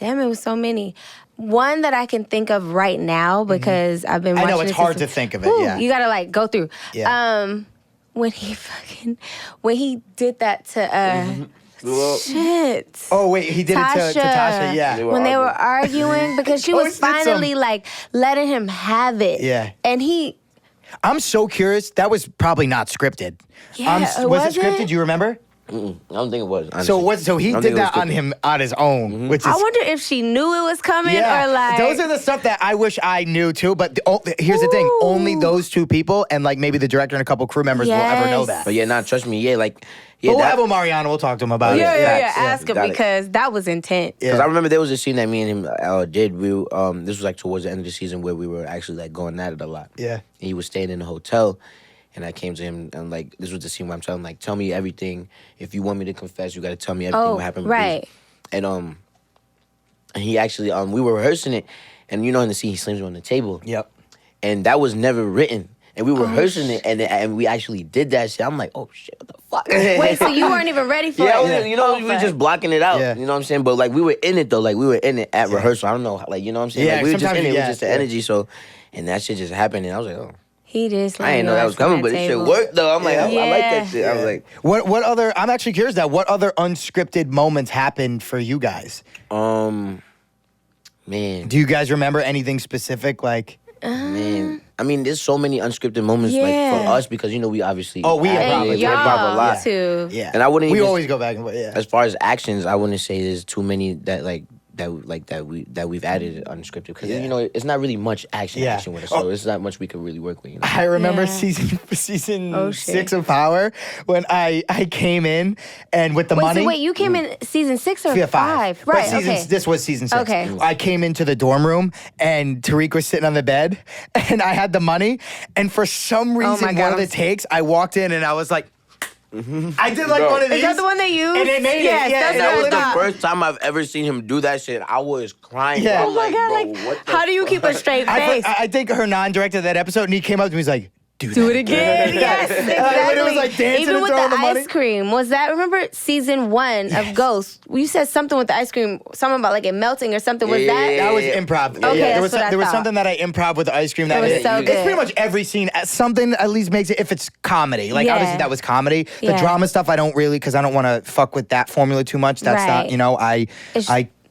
it was so many. One that I can think of right now because I've been watching.
I know it's hard to think of it.
You gotta like go through.
Yeah.
When he did that to shit.
Oh wait, he did it to Tasha. Yeah.
When they were arguing because she was finally like letting him have it.
Yeah.
And
I'm so curious. That was probably not scripted.
Yeah,
was it scripted? Do you remember?
I don't think it was. Honestly.
So he did that on his own, which is.
I wonder if she knew it was coming or like.
Those are the stuff that I wish I knew too. But here's the thing: only those two people and like maybe the director and a couple crew members will ever know that.
But trust me, but
we'll have Mariano. We'll talk to him about it.
Ask him because that was intense.
Because I remember there was a scene that me and him did. This was like towards the end of the season where we were actually like going at it a lot.
Yeah.
And he was staying in a hotel. And I came to him and like this was the scene where I'm telling him like, tell me everything. If you want me to confess, you got to tell me everything what happened.
Right.
And he actually we were rehearsing it, and in the scene he slams me on the table.
Yep.
And that was never written. And we were rehearsing it, and we actually did that shit. I'm like, oh shit, what the fuck?
Wait, so you weren't even ready for it?
We were just blocking it out.
Yeah.
You know what I'm saying? But like we were in it though. Like we were in it at rehearsal. I don't know, like you know what I'm saying?
Yeah,
Like, we were just in it. It was just the
yeah.
energy. So, and that shit just happened, and I was like, oh.
He just.
I didn't know that was coming, but it shit worked though. I'm like, I like that shit. I was like,
what other? I'm actually curious now. What other unscripted moments happened for you guys?
man.
Do you guys remember anything specific? Like,
man. I mean, there's so many unscripted moments like for us because we obviously.
we
and
improv a lot
too.
yeah,
and I wouldn't.
We
even,
always go back and forth. Yeah.
As far as actions, I wouldn't say there's too many that we've added unscripted because it's not really much action with it, so it's not much we could really work with.
I remember season 6 of Power when I came in and with the money.
So wait, you came in season 6 or 5?
But
Right.
This was season 6.
Okay.
I came into the dorm room and Tariq was sitting on the bed and I had the money and for some reason one of the takes I walked in and I was like. I did like one of these.
Is that the one they used?
And they made it. Yeah,
that's
that was
what I
the first time I've ever seen him do that shit. I was crying.
Yeah.
Bro.
Oh my God,
bro, what the
how do you keep a straight face?
I think Hernan directed that episode and he came up to me and was like,
Do it again. Yes, exactly.
It was like dancing
Even
and
with
throwing
the
the money.
ice cream. Was that, remember season 1 of Ghost? You said something with the ice cream, something about like it melting or something. Was that?
That was improv.
Okay,
there
that's what I
was
thought.
something that I improv with the ice cream. That
was so
It's
good.
pretty much every scene. Something at least makes it, if it's comedy. Like obviously that was comedy. The drama stuff I don't really, because I don't want to fuck with that formula too much. That's
Right.
not, I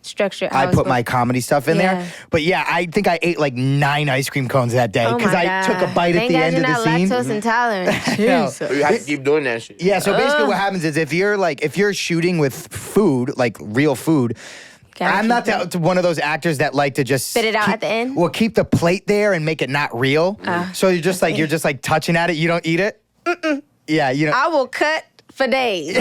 Structure.
I put my comedy stuff in there. But yeah, I think I ate like 9 ice cream cones that day because I took a bite at the end of the scene.
Thank God you're not lactose intolerant. Jesus.
You have to keep doing that shit.
Yeah, so basically what happens is if you're shooting with food, like real food, I'm not one of those actors that like to just
spit it out at the end.
Well, keep the plate there and make it not real. So you're just like touching at it. You don't eat it. Yeah,
I will cut for days.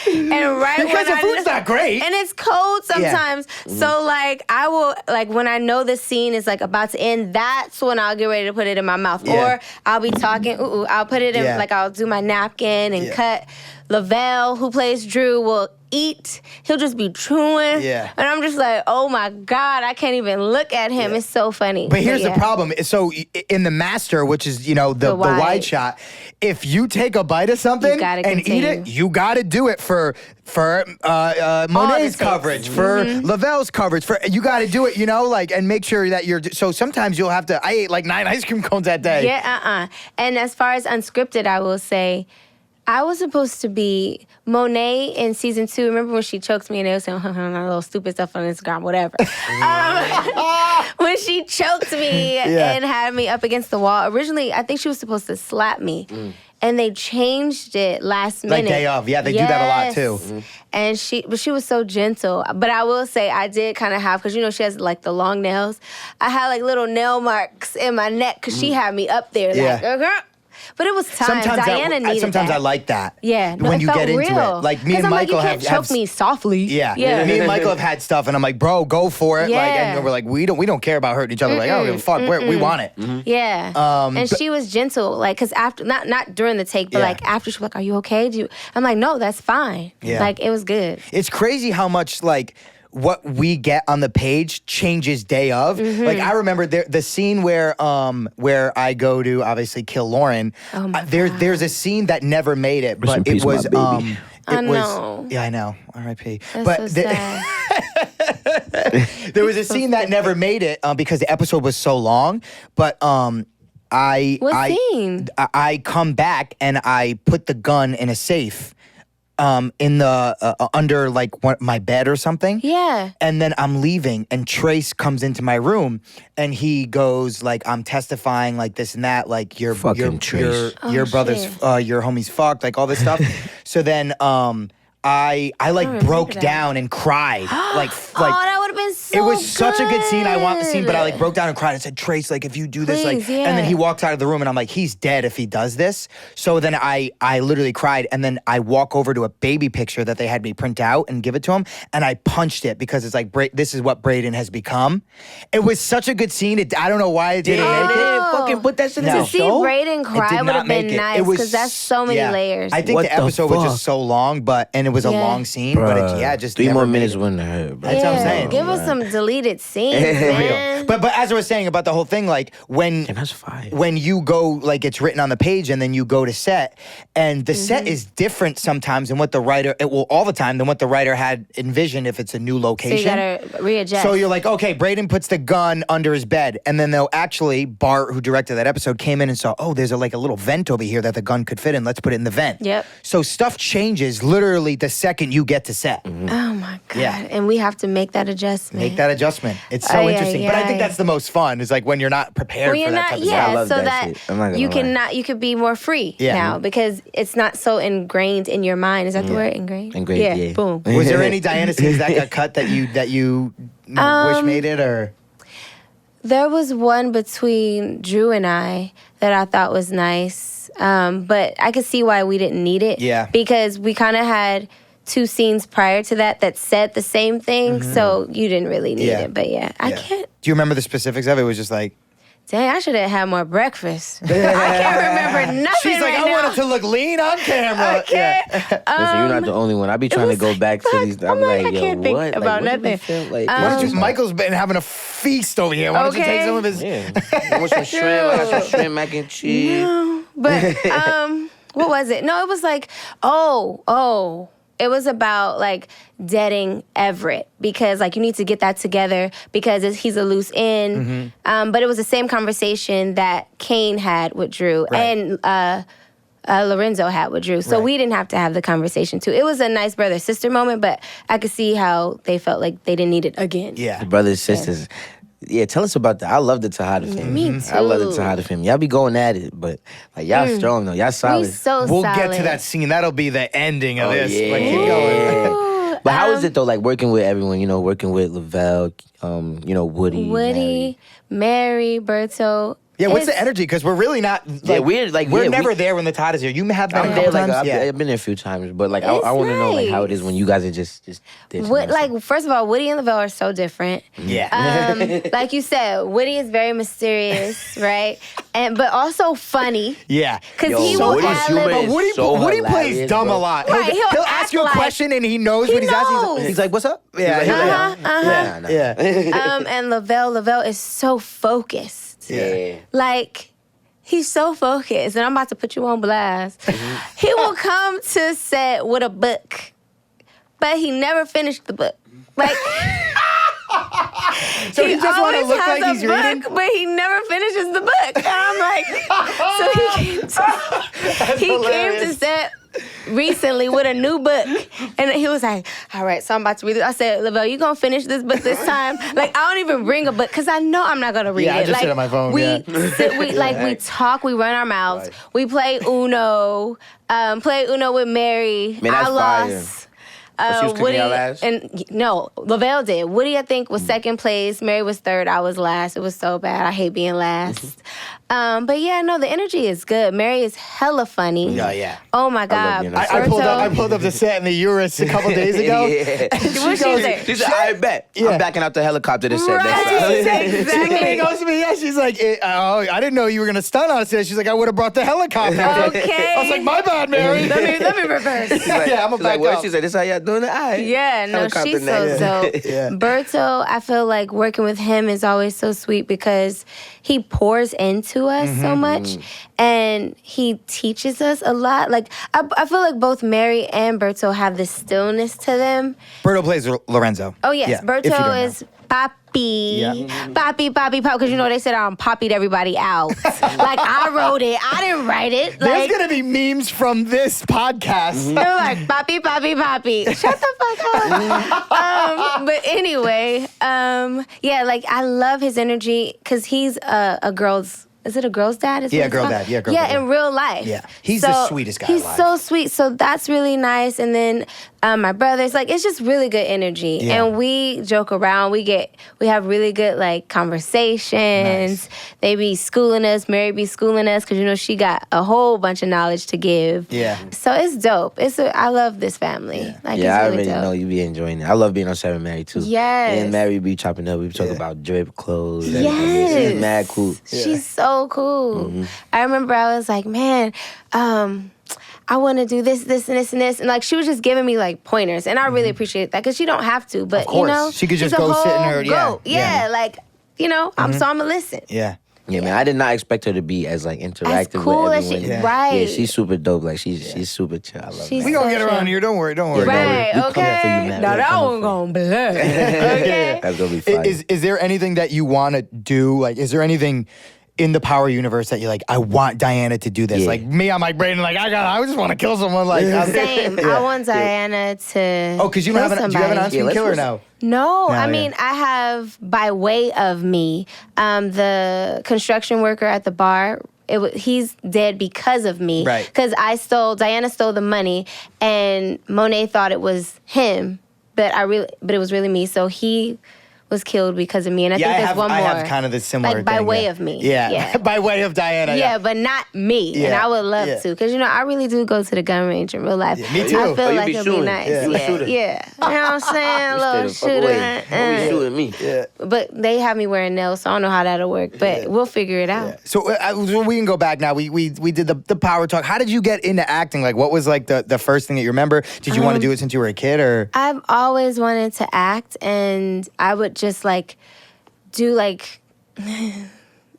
And
because the food's not great.
And it's cold sometimes. Yeah. So like I will when I know the scene is like about to end, that's when I'll get ready to put it in my mouth. Yeah. Or I'll be talking, I'll put it in I'll do my napkin and cut. Lavelle, who plays Drew, will eat. He'll just be chewing. Yeah. And I'm just like, oh my God, I can't even look at him. It's so funny.
But here's the problem. So in the master, which is, the wide shot, if you take a bite of something and eat it, you got to do it for Monet's coverage, for Lavelle's coverage, you got to do it, and make sure that so sometimes you'll have to, I ate like 9 ice cream cones that day.
Yeah, And as far as unscripted, I will say, I was supposed to be Monet in season 2. Remember when she choked me and they was saying, little stupid stuff on Instagram, whatever. When she choked me and had me up against the wall. Originally, I think she was supposed to slap me. And they changed it last minute.
Like day of. Yeah, they do that a lot too.
And she was so gentle. But I will say I did kind of have, because she has like the long nails. I had like little nail marks in my neck because she had me up there like, but it was time. Diana needed
sometimes
that.
I like that.
Yeah,
when you get into
real.
it, like me and Michael
you can't choke me softly.
Yeah, me and Michael have had stuff, and I'm like, bro, go for it.
Yeah.
Like, and we're like, we don't care about hurting each other. Like, I don't give a fuck. We want it.
Yeah, and she was gentle, like, cause after not during the take, but like after she was like, are you okay? I'm like, no, that's fine. Yeah, like it was good.
It's crazy how much like what we get on the page changes day of. Like I remember the scene where I go to obviously kill Lauren.
Oh my God.
There's a scene that never made it, but it was
I know.
Yeah, I know. R.I.P.
That's
But
so sad.
there was a scene that never made it because the episode was so long. But
What scene?
I come back and I put the gun in a safe. In the under like my bed or something.
Yeah.
And then I'm leaving, and Trace comes into my room, and he goes like, "I'm testifying like this and that, like your brother's your homie's fucked, like all this stuff." So then I broke down and cried like
that would have been so
it was
good.
such a good scene. I want the scene, but I like broke down and cried. I said, Trace, like if you do this, like, and then he walked out of the room, and I'm like, he's dead if he does this. So then I literally cried, and then I walk over to a baby picture that they had me print out and give it to him, and I punched it because it's like this is what Brayden has become. It was such a good scene. I don't know why it didn't make it.
Fucking put that shit in the
To see
show.
Brayden cry would have been nice because that's so many layers.
I think the episode was just so long, and it was a long scene, but it just
3
never
more
made
minutes
it.
wouldn't have hurt, bro.
That's what I'm saying.
Give us some deleted scenes, man.
But as I was saying about the whole thing, like
that's fire.
when you go, like it's written on the page, and then you go to set, and the set is different sometimes than what the writer, all the time, than what the writer had envisioned if it's a new location.
So you gotta readjust.
So you're like, okay, Brayden puts the gun under his bed, and then they'll actually, Bart, who directed that episode, came in and saw, there's a little vent over here that the gun could fit in. Let's put it in the vent.
Yep.
So stuff changes literally the second you get to set.
Oh my God.
Yeah.
And we have to make that adjustment.
It's so interesting. But I think that's the most fun, is like when you're not prepared for that type of stuff.
I love
so
that shit.
You could be more free now because it's not so ingrained in your mind. Is that the word? Ingrained?
Yeah.
Boom.
Was there any Diana scenes that got cut that you wish made it, or?
There was one between Drew and I that I thought was nice, but I could see why we didn't need it.
Yeah.
Because we kind of had 2 scenes prior to that said the same thing, so you didn't really need it. But I can't.
Do you remember the specifics of it? It was just like,
dang, I should have had more breakfast. I can't remember nothing.
She's like,
right
I
now.
wanted to look lean on camera.
Okay.
Listen, you're not the only one. I be trying to go back to these. I'm like,
I can't think
what?
about
what
nothing.
Michael's been having a feast over here. Why don't you take some of his?
I want some shrimp. I got some shrimp mac and cheese.
No, but what was it? No, it was like, it was about like deading Everett because like you need to get that together because he's a loose end. But it was the same conversation that Kane had with Drew and Lorenzo had with Drew. So we didn't have to have the conversation too. It was a nice brother-sister moment, but I could see how they felt like they didn't need it again.
Yeah.
The brothers, sisters. Yeah, tell us about that. I love the Tejada family.
Me too.
I love the Tejada family. Y'all be going at it, but like y'all strong though. Y'all solid.
We so
We'll
solid.
get to that scene. That'll be the ending of this.
Yeah.
Like, keep going.
But how is it though? Like working with everyone, working with Lavelle, Woody,
Mary, Berto.
Yeah, what's the energy? Because we're really not. We're never there when the Tejada's here. You have been
I'm
a
there.
couple
Like
times.
I've been there a few times, but like I want to know like how it is when you guys are just
First of all, Woody and Lavelle are so different.
Yeah.
Like you said, Woody is very mysterious, right? But also funny.
Yeah.
Because he will ad-lib.
Woody plays dumb a lot.
Right,
He'll ask you a question and he knows what he's asking. He's like, "What's up?" Yeah.
And Lavelle is so focused.
Yeah.
Like, he's so focused, and I'm about to put you on blast. He will come to set with a book, but he never finished the book. Like,
so he just want to look like he's reading,
but he never finishes the book. And I'm like, so he came to set recently with a new book. And he was like, all right, so I'm about to read it. I said, Lavelle, you gonna finish this book this time? Like, I don't even bring a book because I know I'm not gonna read it.
I just
like,
sit on my phone.
We talk, we run our mouths. Right. We play Uno. Play Uno with Mary.
Man, that's
I lost.
Fire. She was Woody, last?
And no, Lavelle did. Woody, I think, was second place. Mary was third. I was last. It was so bad. I hate being last. But yeah, no, the energy is good. Mary is hella funny.
Yeah.
Oh my God.
I pulled up the set in the Eurus a couple days ago.
What
she said, I bet. Yeah. I'm backing out the helicopter to set next
time. Exactly.
She goes to me, she's like, I didn't know you were going to stunt on set. She's like, I would have brought the helicopter.
Okay.
I was like, my bad, Mary.
let me reverse.
Like, I'm going to back up.
She said, this is how y'all doing it?
Yeah, no, she's so dope. Berto, I feel like working with him is always so sweet because he pours into us so much and he teaches us a lot. Like, I feel like both Mary and Berto have this stillness to them.
Berto plays Lorenzo.
Oh, yes. Berto is Papi. Papi, because you know they said I'm poppied everybody out. Like, I wrote it. I didn't write it.
There's going to be memes from this podcast.
They're like, Papi. Shut the fuck up. But anyway, yeah, like, I love his energy because he's a girl's... Is it a girl's dad?
Girl dad.
Yeah, in real life.
Yeah, he's the sweetest guy
He's
alive.
so sweet. So that's really nice. And then my brothers, like, it's just really good energy.
Yeah.
And we joke around. We have really good, like, conversations.
Nice.
They be schooling us. Mary be schooling us because, you know, she got a whole bunch of knowledge to give.
Yeah.
So it's dope. I love this family.
Yeah.
Like,
yeah,
it's
I
really
already
dope.
know you be enjoying it. I love being on set with Mary, too.
Yes.
Me and Mary be chopping up. We be talking about drip, clothes, everything.
Yes.
She's mad cool.
She's so cool. I remember I was like, man, I want to do this, and this. And like, she was just giving me like pointers. And I really appreciate that because she don't have to. But, you know,
she could just
she's
go
a
sit in her,
whole Yeah, like, you know, so I'm going to listen.
Yeah.
Yeah, man, I did not expect her to be as like interactive
as cool
with
as
everyone.
she, right?
Yeah, she's super dope. Like she's super chill. I love her.
We gonna get her on here. Don't worry.
Right? Okay. Now that one gonna blur. Okay.
That's gonna be fun.
Is there anything that you want to do? Like, is there anything in the Power universe that you're like, I want Diana to do this?
Yeah.
Like me, I'm like Brayden, like I just want to kill someone. Like
same. I want Diana to.
Oh, because you have an on-screen killer now.
No, I mean, I have, by way of me, the construction worker at the bar. He's dead because of me.
Right.
Because Diana stole the money, and Monet thought it was him, but it was really me. So he was killed because of me, and I think there's one more.
I have kind of the similar
like by
thing,
way of me.
Yeah. By way of Diana.
Yeah, but not me.
Yeah.
And I would love to, because, you know, I really do go to the gun range in real life.
Yeah, me too.
I feel like
be
it'd
shooting.
be nice.
Yeah.
Yeah. You know what I'm saying? Little shooter.
Don't be shooting me.
Yeah.
But they have me wearing nails, so I don't know how that'll work. But we'll figure it out.
Yeah. So we can go back now. We did the power talk. How did you get into acting? Like, what was like the first thing that you remember? Did you want to do it since you were a kid, or?
I've always wanted to act, and I would just like do like. I'm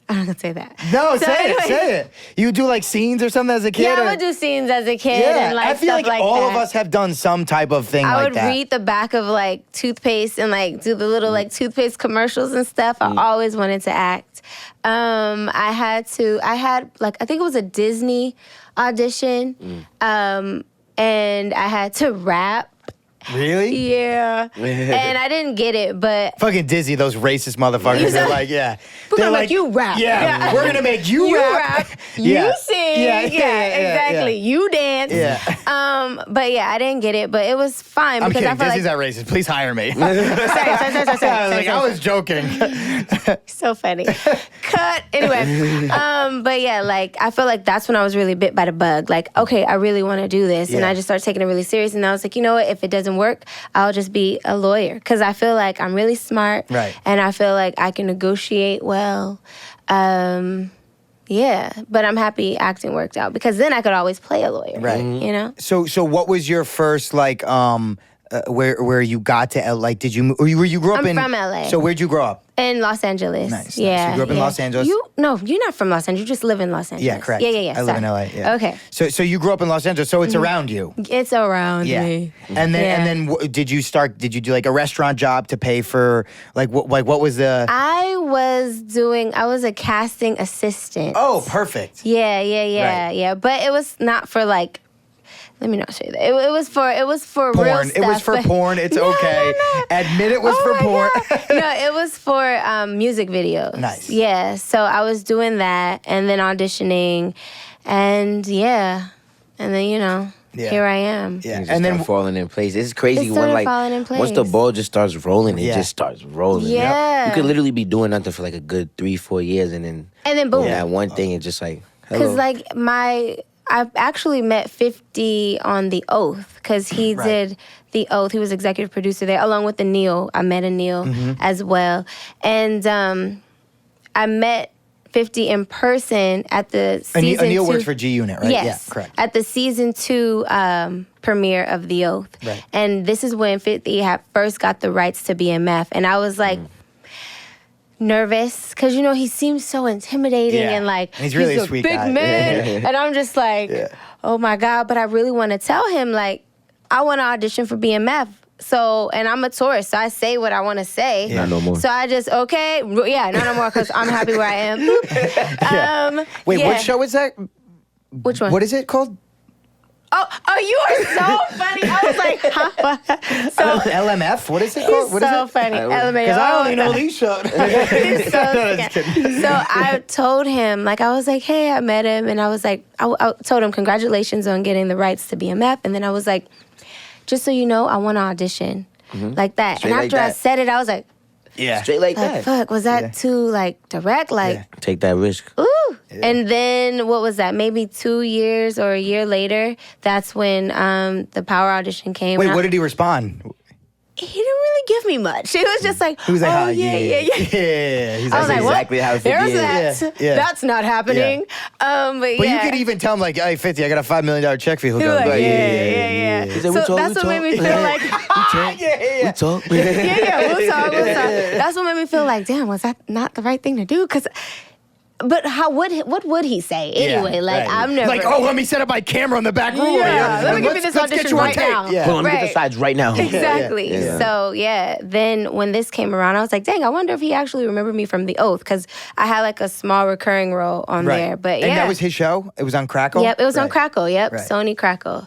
not gonna say that.
No, say it. You do like scenes or something as a kid?
Yeah, I would do scenes as a kid and like
I feel
stuff
like
all
of us have done some type of thing
I
like
would
that.
read the back of like toothpaste and like do the little like toothpaste commercials and stuff. I always wanted to act. I had like, I think it was a Disney audition. And I had to rap.
Really?
Yeah. And I didn't get it, but
Fucking Disney, those racist motherfuckers. They're like, yeah.
we're
They're
gonna
like,
make you rap.
Yeah, we're gonna make you rap.
You sing.
Yeah,
Exactly. You dance.
Yeah.
But yeah, I didn't get it, but it was fine
I'm
because
kidding.
I felt
Disney's
like
not racist. Please hire me.
sorry.
I was joking.
So funny. Cut. Anyway, but yeah, like I feel like that's when I was really bit by the bug. Like, okay, I really want to do this, and
Yeah.
I just started taking it really serious. And I was like, you know what? If it doesn't work, I'll just be a lawyer because I feel like I'm really smart,
Right.
and I feel like I can negotiate well. Yeah, but I'm happy acting worked out because then I could always play a lawyer.
Right.
You know.
So what was your first like where you got to like did you where you grew up
I'm
in
from LA.
So where'd you grow up?
In Los Angeles.
Nice.
Yeah.
You grew up in Los Angeles?
No, you're not from Los Angeles. You just live in Los Angeles.
Yeah, correct.
Yeah.
I live in LA. Yeah.
Okay.
So you grew up in Los Angeles, so it's around you.
It's around
Yeah.
me.
And then did you do like a restaurant job to pay for like what was the
I was a casting assistant.
Oh, perfect.
Yeah.
Right.
But it was not for like Let me not say that. It was for
porn.
real stuff.
It was for porn. It's okay.
No.
Admit it was for porn.
No, it was for music videos.
Nice.
Yeah. So I was doing that and then auditioning, and yeah, and then here I am.
Yeah, and then falling in place. It's crazy when once the ball just starts rolling, it just starts rolling.
Yeah.
You could literally be doing nothing for like a good 3-4 years, and then
boom.
Yeah, one thing is just like
because I actually met 50 on The Oath because he did The Oath. He was executive producer there along with Neil. I met Neil as well, and I met 50 in person at the season
Neil
2.
works for G Unit, right?
Yes.
Yeah, correct.
At the season 2 premiere of The Oath.
Right.
And this is when 50 had first got the rights to BMF. And I was like nervous because, he seems so intimidating and like
he's really
a
sweet
big
guy.
man. And I'm just like, oh my God, but I really want to tell him like, I want to audition for BMF. So, and I'm a tourist, so I say what I want to say.
Not no more.
So I just, not no more because I'm happy where I am.
Wait, what show is that?
Which one?
What is it called?
Oh, you are so funny. I was like, huh? So
LMF? What is it called? What is
so
it?
funny. LMAO.
Because I only know these shows.
So I told him, like, I was like, hey, I met him. And I was like, I told him, congratulations on getting the rights to BMF. And then I was like, just so you know, I want to audition. Like that.
Straight
and after I said it, I was like,
straight like that.
Fuck, was that too, like, direct? Like,
take that risk.
Ooh. Yeah. And then, what was that? Maybe 2 years or a year later, that's when the Power audition came.
Wait, what did he respond?
He didn't really give me much. He was just like,
he was like,
oh, yeah.
He's
I was like,
exactly how 50 is.
That's not happening.
But you could even tell him, like, hey, 50, I got a $5 million check for you. He'll go,
like, yeah.
He said,
so that's what made me feel like,
we talk.
we'll talk. That's what made me feel like, damn, was that not the right thing to do? But what would he say anyway? I'm never
like, let me set up my camera on the back room.
Let me give you this audition right now.
Well, let me get the sides right now.
Exactly. So then when this came around, I was like, dang, I wonder if he actually remembered me from The Oath because I had like a small recurring role on there. But
and that was his show. It was on Crackle.
Yep, it was on Crackle. Yep, Sony Crackle.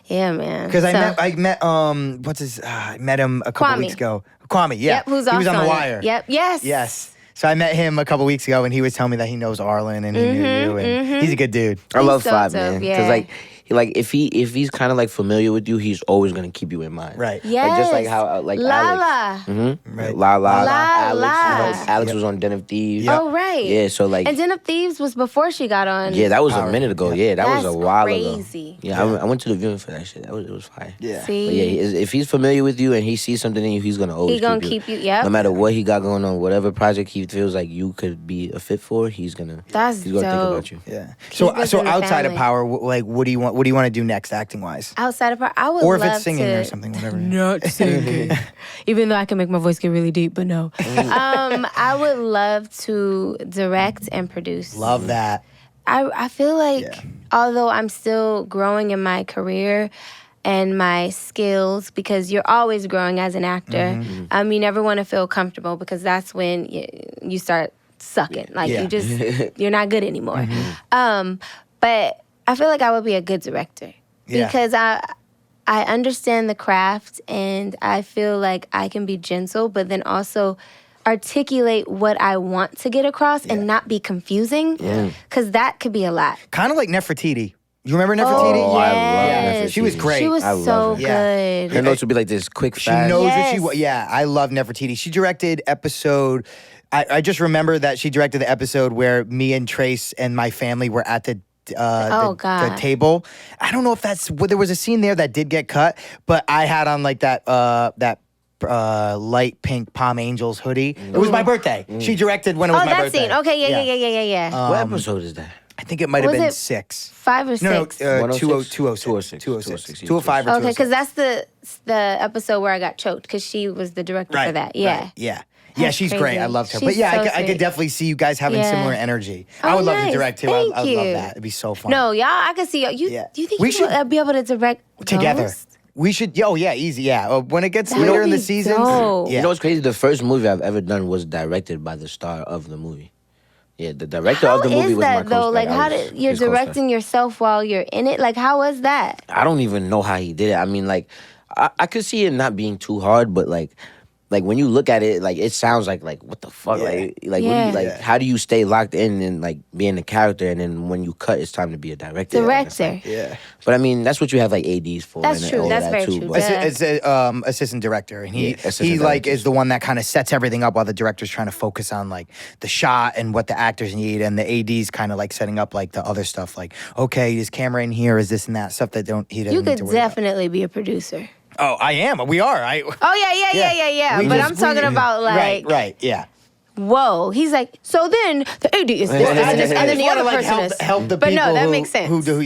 Yeah, man.
Because I met I met him a couple weeks ago. Kwame, yeah.
Yep, who's
he was on The Wire.
Yep,
yes. So I met him a couple weeks ago, and he was telling me that he knows Arlen and he knew you, and he's a good dude.
I love Five, man, because if he's kind of like familiar with you, he's always gonna keep you in mind.
Right.
Yes.
Like just like how
Lala.
Alex.
Right.
Alex. Alex was on Den of Thieves.
Yep.
Oh right.
Yeah. So like.
And Den of Thieves was before she got on.
Yeah, that was a minute ago. Yeah, that was a while
crazy.
ago. Yeah, I went to the viewing for that shit. It was fire.
Yeah.
See?
But yeah, if he's familiar with you and he sees something in you, he's gonna always
keep you. Yep.
No matter what he got going on, whatever project he feels like you could be a fit for, he's gonna think about you.
Yeah. So outside of Power, like, what do you want to do next, acting wise?
Outside of Power, I would
or if
love
it's singing
to,
or something, whatever.
Not singing. Even though I can make my voice get really deep, but no. I would love to direct and produce.
Love that.
I feel like although I'm still growing in my career and my skills, because you're always growing as an actor, you never want to feel comfortable because that's when you start sucking. Like you're not good anymore. But I feel like I would be a good director because I understand the craft and I feel like I can be gentle, but then also articulate what I want to get across and not be confusing, because that could be a lot.
Kind of like Nefertiti. You remember Nefertiti?
Oh,
yes.
I love Nefertiti.
She was great.
She was so good.
Her notes would be like this quick, fast.
She knows what she wants. Yeah, I love Nefertiti. She directed episode... I just remember that she directed the episode where me and Trace and my family were at the table. I don't know if there was a scene there that did get cut, but I had on like that light pink Palm Angels hoodie. It was my birthday. She directed when it was my birthday.
That scene. Okay, yeah.
What episode is that?
I think it might have been 6.
5 or 6?
No, 206.
206.
205 or 206.
Okay, because that's the episode where I got choked, because she was the director for that. Yeah.
Right. Yeah. Yeah, she's
crazy.
great. I loved her.
She's
but
so
I could definitely see you guys having similar energy. I would love to direct too. I would love that. It'd be so fun.
No, y'all, I could see you. Do you think
we
you
should
be able to direct
together?
Ghost?
We should. Oh yeah, easy. Yeah. When it gets later in the seasons.
Dope.
Yeah.
You know what's crazy? The first movie I've ever done was directed by the star of the movie. Yeah, the director of the movie was my
How is that though? Like, how you're directing yourself while you're in it? Like, how was that?
I don't even know how he did it. I mean, like, I could see it not being too hard, but like when you look at it, like it sounds like what the fuck, like what do you, like how do you stay locked in and like being the character, and then when you cut, it's time to be a director.
Director,
But I mean, that's what you have like ADs for.
That's
and
true.
all
That's
that
very
too,
true.
But
It's assistant director, and he like is the one that kind of sets everything up while the director's trying to focus on like the shot and what the actors need, and the AD's kind of like setting up like the other stuff, like okay, is camera in here, is this and that stuff that he doesn't.
You
need
could
to worry
definitely be a producer.
Oh, I am. We are.
Yeah. But I'm talking about like
right, yeah.
Whoa, he's like, so then the AD is this, and then the other
like
person is.
help the
but
people
no, that makes sense.
Who do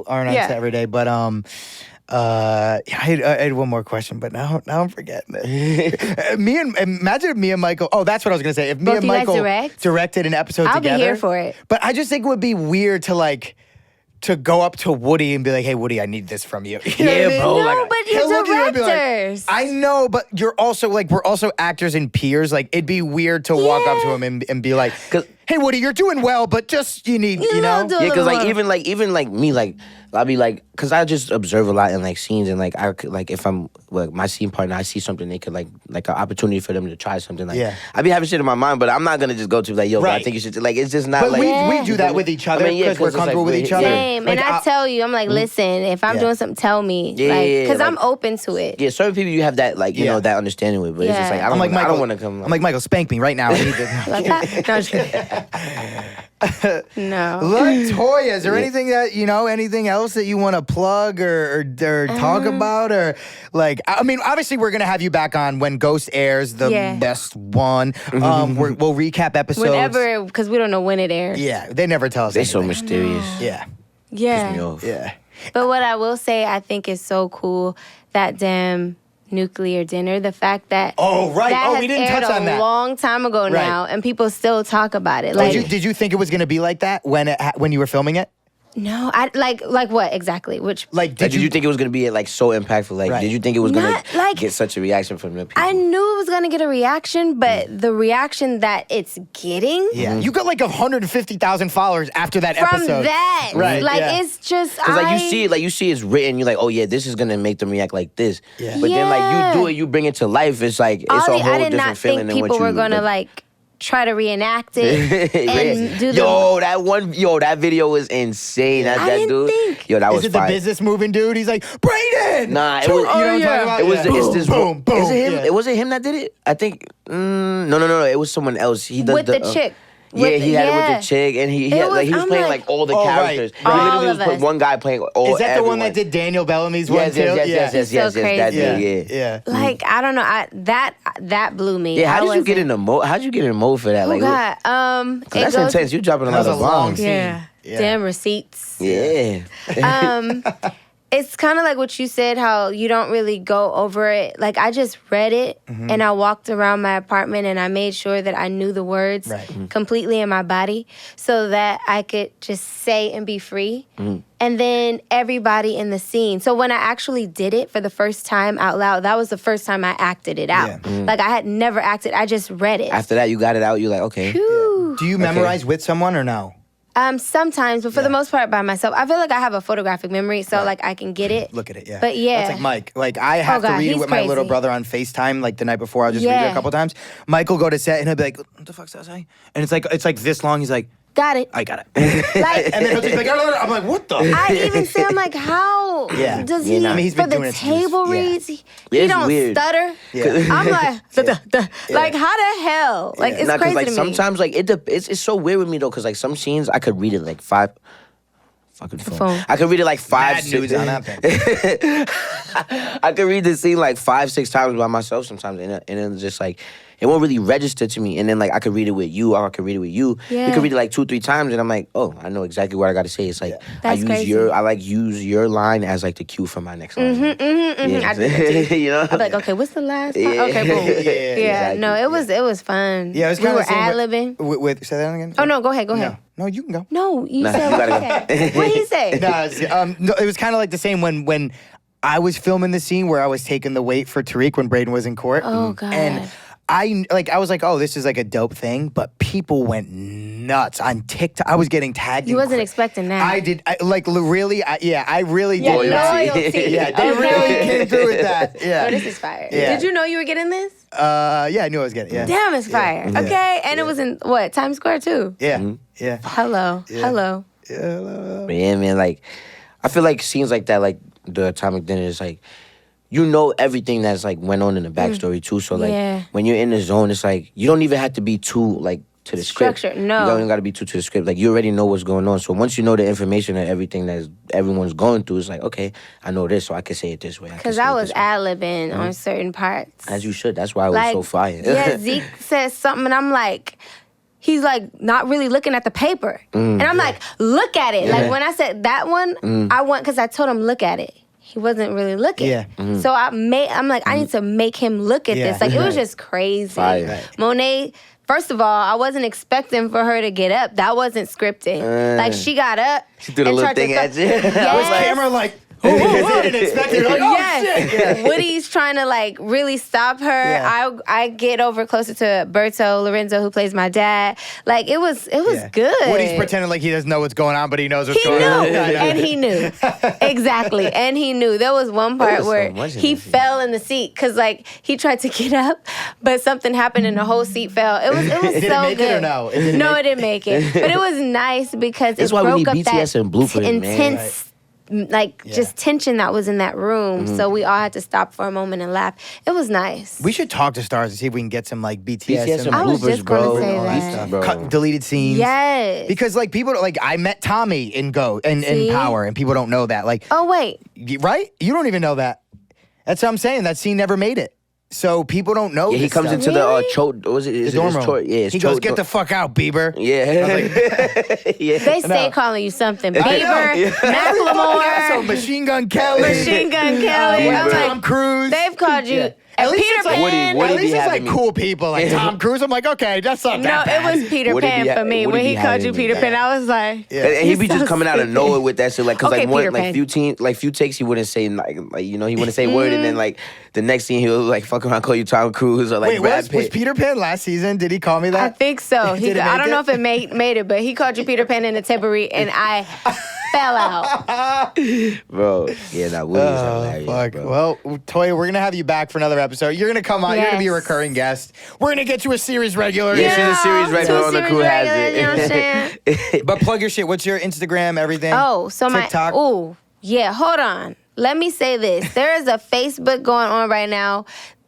aren't on set every day. But I had one more question, but now I'm forgetting it. Imagine if me and Michael. Oh, that's what I was gonna say. If me and Michael directed an episode together,
I'll be here for it.
But I just think it would be weird to go up to Woody and be like, "Hey, Woody, I need this from you." You know what I mean?
bro.
No, but you're directors.
I know, but you're also like we're also actors and peers. Like it'd be weird to walk up to him and be like, "Hey, Woody, you're doing well, but just you need, you know."
Yeah, because like even like me, like I'll be like, because I just observe a lot in like scenes, and like I could, like if I'm like my scene partner, I see something they could like an opportunity for them to try something. Like I be having shit in my mind, but I'm not gonna just go to like, yo, bro, I think you should. Like it's just not.
But
like
we do that with each other because we're comfortable with each other.
Same,
like,
and I tell you, I'm like, listen, if I'm doing something, tell me, because I'm open to it.
Yeah, certain people you have that like you know that understanding with, but it's just like I don't want to come.
I'm like Michael, spank me right now. I need this.
Like that? No, I'm just kidding. No.
LaToya, is there anything that anything else that you want to plug or talk about, or like? I mean, obviously we're gonna have you back on when Ghost airs, the best one. We'll recap episodes
whenever, because we don't know when it airs.
Yeah, they never tell us.
They're so mysterious.
Yeah.
Yeah. But what I will say, I think is so cool, that damn nuclear dinner. The fact that
we didn't touch on that
a long time ago now, and people still talk about it.
Like, did you think it was gonna be like that when you were filming it?
No, I like what exactly? Which
did you think it was gonna be like so impactful? Like, did you think it was gonna get such a reaction from the people?
I knew it was gonna get a reaction, but the reaction that it's getting,
you got like 150,000 followers after that episode.
From that, it's just
because you see it's written. You're like, oh yeah, this is gonna make them react like this. Yeah. But then like you do it, you bring it to life. It's like it's a whole different feeling than what you.
People were gonna like try to reenact it and do
that video was insane. That dude, that was
Is it the business moving dude? He's like, Brayden!
Nah, it was, it's this boom. Is it him? Was it him that did it? I think, no, it was someone else. He does
with the chick.
He had it with the chick, and he was playing like all the characters. He literally was put one guy playing all.
Is that the one that did Daniel Bellamy's one too?
Yes. That dude,
yeah.
Like I don't know, that blew me.
Yeah, how'd you get in the mode for that?
Oh God,
that's intense. You dropping a lot of bombs.
Yeah. Damn receipts.
Yeah.
It's kind of like what you said, how you don't really go over it. Like, I just read it, and I walked around my apartment, and I made sure that I knew the words completely in my body so that I could just say and be free. And then everybody in the scene. So when I actually did it for the first time out loud, that was the first time I acted it out. Like, I had never acted. I just read it.
After that, you got it out. You're like, okay.
Do you memorize with someone or no?
Sometimes, but for the most part by myself. I feel like I have a photographic memory, so like I can get it.
Look at it, yeah.
But yeah.
That's like Mike. Like I have to read it with my little brother on FaceTime like the night before. I'll just read it a couple times. Mike will go to set and he'll be like, what the fuck's that say? And it's like this long. He's like,
got it.
I got it. Like, and then he'll just be like, I'm like, what the?
I even say, I'm like, how does he,
I mean, he's been
for
doing
the
it
table reads, he don't
weird.
stutter.
Yeah.
I'm like, like, how the hell? Like, it's crazy
like,
to me.
sometimes, like, it's so weird with me, though, because, like, some scenes, I could read it, like, fucking phone. I could read it, like, 5
nudes on that thing.
I could read the scene, like, 5-6 times by myself sometimes, and it's just, like, it won't really register to me. And then, like, I could read it with you, or I could read it with you.
Yeah.
You could read it, like, 2-3 times, and I'm like, oh, I know exactly what I got to say. It's like, I use your line as, like, the cue for my next line.
I do that too.
You know?
I'm like, okay, what's the last part? Okay, boom.
Exactly.
No, it was fun.
Yeah, it was
we
kind
were
of the same
ad-libbing.
with say that again?
Oh, no, go ahead.
No, you can go.
No, you said,
you gotta
okay. What did he say?
No, it was kind of like the same when I was filming the scene where I was taking the weight for Tariq when Brayden was in court.
Oh, God.
And I was like, oh, this is like a dope thing, but people went nuts on TikTok. I was getting tagged.
You wasn't expecting that.
I did. I really did.
Loyalty.
Yeah, they really came through with that. Yeah.
Oh, this is fire.
Yeah.
Did you know you were getting this?
Yeah, I knew I was getting it. Yeah.
Damn, it's fire.
Yeah.
Okay, and it was in what, Times Square too?
Yeah. Yeah.
Hello.
Yeah.
Hello.
Yeah.
But yeah, man, like, I feel like scenes like that, like the Atomic Dinner, is like, you know everything that's like went on in the backstory too. So like when you're in the zone, it's like you don't even have to be too like to the script.
No.
You don't even got to be too to the script. Like you already know what's going on. So once you know the information and everything that everyone's going through, it's like, okay, I know this, so I can say it this way.
Because I was ad-libbing on certain parts.
As you should. That's why I was so fire.
Yeah, Zeke says something and I'm like, he's like not really looking at the paper. And I'm like, look at it. Like when I said that one, I went, because I told him, look at it. He wasn't really looking. Yeah. So I'm like, I need to make him look at this. Like, it was just crazy.
Fire.
Monet, first of all, I wasn't expecting for her to get up. That wasn't scripted. Like, she got up.
She threw the little thing at you.
Was camera like, I didn't expect it. Like,
yes.
shit. Yeah.
Woody's trying to like really stop her.
Yeah.
I get over closer to Berto Lorenzo, who plays my dad. Like it was good.
Woody's pretending like he doesn't know what's going on, but he knows what's
He
going
knew,
on.
and he knew exactly, and he knew. There was one part where he fell in the seat because like he tried to get up, but something happened and the whole seat fell. It was
Did
so
it make
good.
it or no?
It didn't make it, but it was nice because
That's
it
why we
broke
need
up
BTS
that
and bloopers, man.
intense. Like just tension that was in that room, so we all had to stop for a moment and laugh. It was nice.
We should talk to stars and see if we can get some like BTS
and
I was
bloopers,
just gonna
bro.
say
All
that.
stuff, bro.
Cut, deleted scenes.
Yes.
Because like people like I met Tommy in Go and in Power, and people don't know that. Like,
Oh wait.
right? You don't even know that. That's what I'm saying. That scene never made it. So people don't know.
Yeah, he
this
comes
stuff.
into the was it
the dorm room.
Yeah,
he goes, "Get the fuck out, Bieber."
Yeah. Yeah.
They stay calling you something. Bieber,
So
Macklemore,
Machine Gun Kelly.
Machine Gun Kelly. I'm
Tom
like,
Cruise.
they've called you.
At
And
least
Peter
it's like,
Pan.
Woody
at least
be
it's like
having me.
cool people like Tom Cruise. I'm like, okay, that's not
No,
that bad.
it was Peter
Woody
Pan
be
for me.
Woody
When he
be
called you
having me.
Peter Pan, I was like,
And he be
You're
just
so
coming out of
stupid.
nowhere with that shit, like, cause
Okay,
like one,
Peter Pan.
few takes, he wouldn't say like you know, he wouldn't say word, and then like the next scene he'll like fuck around, call you Tom Cruise or like
Wait,
Brad
was
Pitt.
Peter Pan last season? Did he call me that?
I think so.
Did it
I
make
don't know
it?
if it made it, but he called you Peter Pan in the Tiberi, and I fell out.
Bro, yeah, that Woody's hilarious,
Fuck.
bro.
Well, Toya, we're gonna have you back for another episode. You're gonna come on. You're gonna be a
Yes.
recurring guest. We're gonna get you a series regular.
Yeah, she's a series regular on the Crew Has It.
You know what I'm saying?
But plug your shit. What's your Instagram? Everything.
Oh, so
TikTok.
Hold on. Let me say this. There is a Facebook going on right now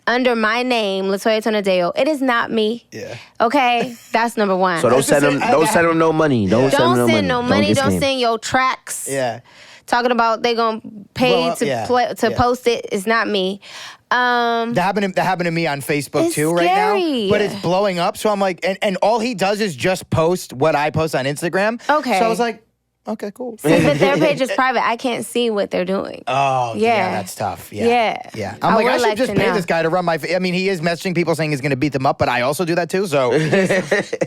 under my name, LaToya Tonodeo. It is not me.
Yeah.
Okay? That's number one.
So don't send him no money. Don't send no money.
Don't send your tracks.
Yeah.
Talking about they gonna pay
Well,
to post it. It's not me.
That happened to me on Facebook
It's
too right
scary.
now. But it's blowing up. So I'm like, and all he does is just post what I post on Instagram.
Okay.
So I was like, okay, cool.
See, but their page is private. I can't see what they're doing.
Oh, yeah,
Yeah.
that's tough. Yeah.
Yeah.
Yeah.
I
I'm like,
would
I should
like
just
to
pay
know.
this guy to run my. I mean, he is messaging people saying he's going to beat them up, but I also do that too. So,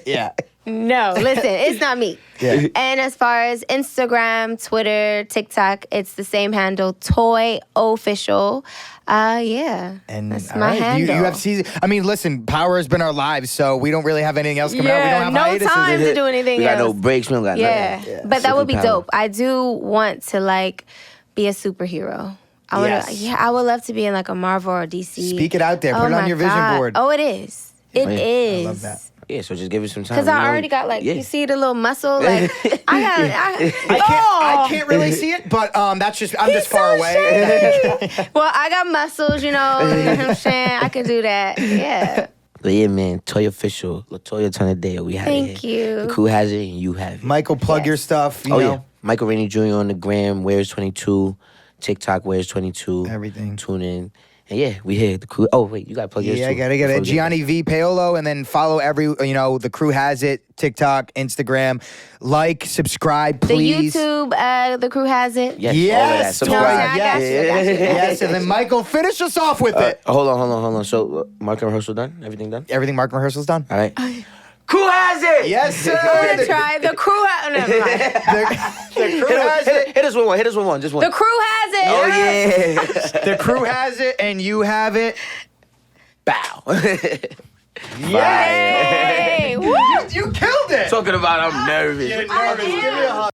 yeah.
No, listen, it's not me.
Yeah.
And as far as Instagram, Twitter, TikTok, it's the same handle, Toy Official. Yeah,
And
that's
all
my
right,
handle.
You have season. I mean, listen, Power has been our lives, so we don't really have anything else coming out. We don't have
no
hiatuses.
time to do anything
We got
else.
no breaks. We don't got nothing.
Yeah, but that would be
Superpower.
dope. I do want to like be a superhero. I would,
Yes.
yeah, I would love to be in like a Marvel or DC.
Speak it out there. Put it on
my
your vision
God.
board.
Oh, it is. It
Yeah.
is.
I love that.
Yeah, so just give it some time.
Because
you
I
know?
already got like,
Yeah.
you see the little muscle? Like,
I can't really see it, but that's just I'm just far away.
Well, I got muscles, you know what I'm saying? I can do that. Yeah.
But yeah, man, Toy Official, LaToya Tonodeo, we have it
Thank
here.
you.
The Crew Has It, and you have it.
Michael, plug your stuff. You
Oh
know.
yeah, Michael Rainey Jr. on the gram, Where's 22, TikTok, Where's 22.
Everything.
Tune in. And yeah, we here. The Crew. Oh wait, you gotta plug yours
Yeah,
too.
I gotta get it. Gianni V Paolo, and then follow the Crew Has It, TikTok, Instagram. Like, subscribe, please.
The YouTube, The Crew Has It.
Yes,
Yes,
all of that.
No,
Subscribe.
I got you.
Yes, and then Michael, finish us off with it.
Hold on. So, marketing rehearsal done? Everything done?
Everything marketing rehearsal's done.
All right. Crew Has It!
Yes, sir.
I'm gonna try The Crew Has It. Never mind.
The Crew Has It.
Hit us with one. Hit us with one. Just one.
The Crew Has It.
Oh yeah.
The Crew Has It, and you have it.
Bow.
Yay!
Hey, woo!
You killed it.
talking about I'm nervous.
You're nervous. Give me a hug.